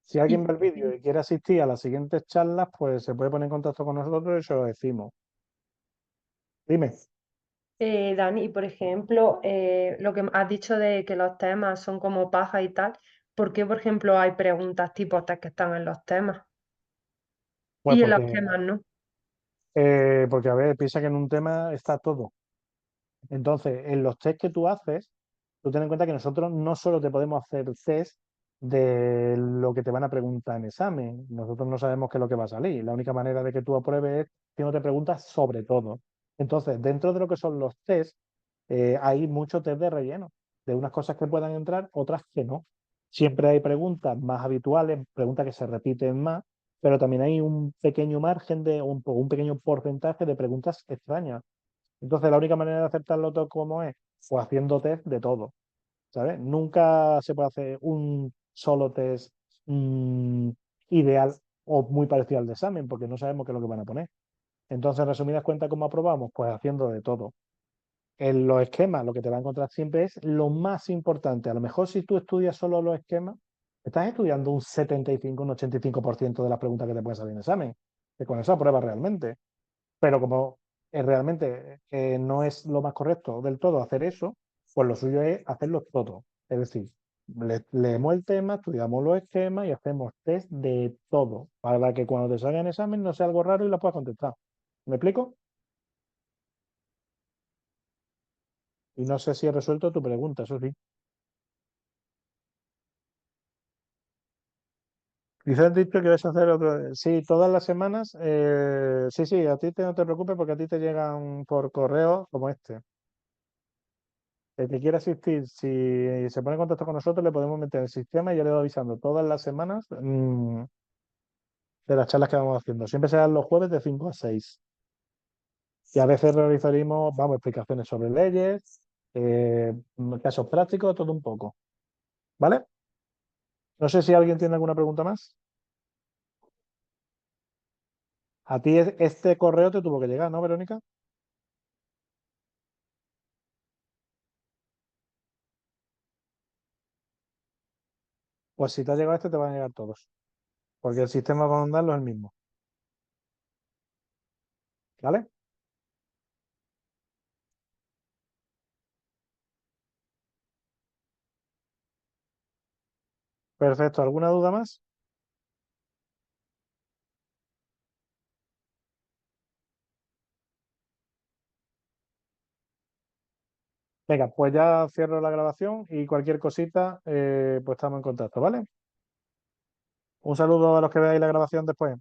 Si Y, alguien ve el vídeo y quiere asistir a las siguientes charlas, pues se puede poner en contacto con nosotros y se lo decimos. Dime. Dani, y por ejemplo, lo que has dicho de que los temas son como paja y tal, ¿por qué, por ejemplo, hay preguntas tipo estas que están en los temas Pues y en los temas no? porque, a ver, piensa que en un tema está todo. Entonces, en los test que tú haces, tú ten en cuenta que nosotros no solo te podemos hacer test de lo que te van a preguntar en examen. Nosotros no sabemos qué es lo que va a salir. La única manera de que tú apruebes es haciéndote preguntas sobre todo. Entonces, dentro de lo que son los test, hay muchos test de relleno, de unas cosas que puedan entrar, otras que no. Siempre hay preguntas más habituales, preguntas que se repiten más, pero también hay un pequeño margen de un pequeño porcentaje de preguntas extrañas. Entonces, la única manera de aceptarlo todo como es, pues haciendo test de todo, ¿sabes? Nunca se puede hacer un solo test mm, ideal o muy parecido al de examen, porque no sabemos qué es lo que van a poner. Entonces, en resumidas cuentas, ¿cómo aprobamos? Pues haciendo de todo. En los esquemas, lo que te va a encontrar siempre es lo más importante. A lo mejor si tú estudias solo los esquemas, estás estudiando un 75, un 85% de las preguntas que te pueden salir en examen, que con eso apruebas realmente. Pero como realmente no es lo más correcto del todo hacer eso, pues lo suyo es hacerlo todo. Es decir, leemos el tema, estudiamos los esquemas y hacemos test de todo, para que cuando te salga en examen no sea algo raro y la puedas contestar. ¿Me explico? Y no sé si he resuelto tu pregunta, eso sí. Dice has dicho que vas a hacer otro. Sí, todas las semanas. Sí, sí, a ti no te preocupes porque a ti te llegan por correo como este. El que quiera asistir, si se pone en contacto con nosotros, le podemos meter en el sistema y ya le voy avisando todas las semanas de las charlas que vamos haciendo. Siempre serán los jueves de 5 a 6. Y a veces realizaremos, vamos, explicaciones sobre leyes, casos prácticos, todo un poco. ¿Vale? No sé si alguien tiene alguna pregunta más. A ti este correo te tuvo que llegar, ¿no, Verónica? Pues si te ha llegado este, te van a llegar todos. Porque el sistema va a mandarlo el mismo. ¿Vale? Perfecto. ¿Alguna duda más? Venga, pues ya cierro la grabación y cualquier cosita, pues estamos en contacto, ¿vale? Un saludo a los que veáis la grabación después.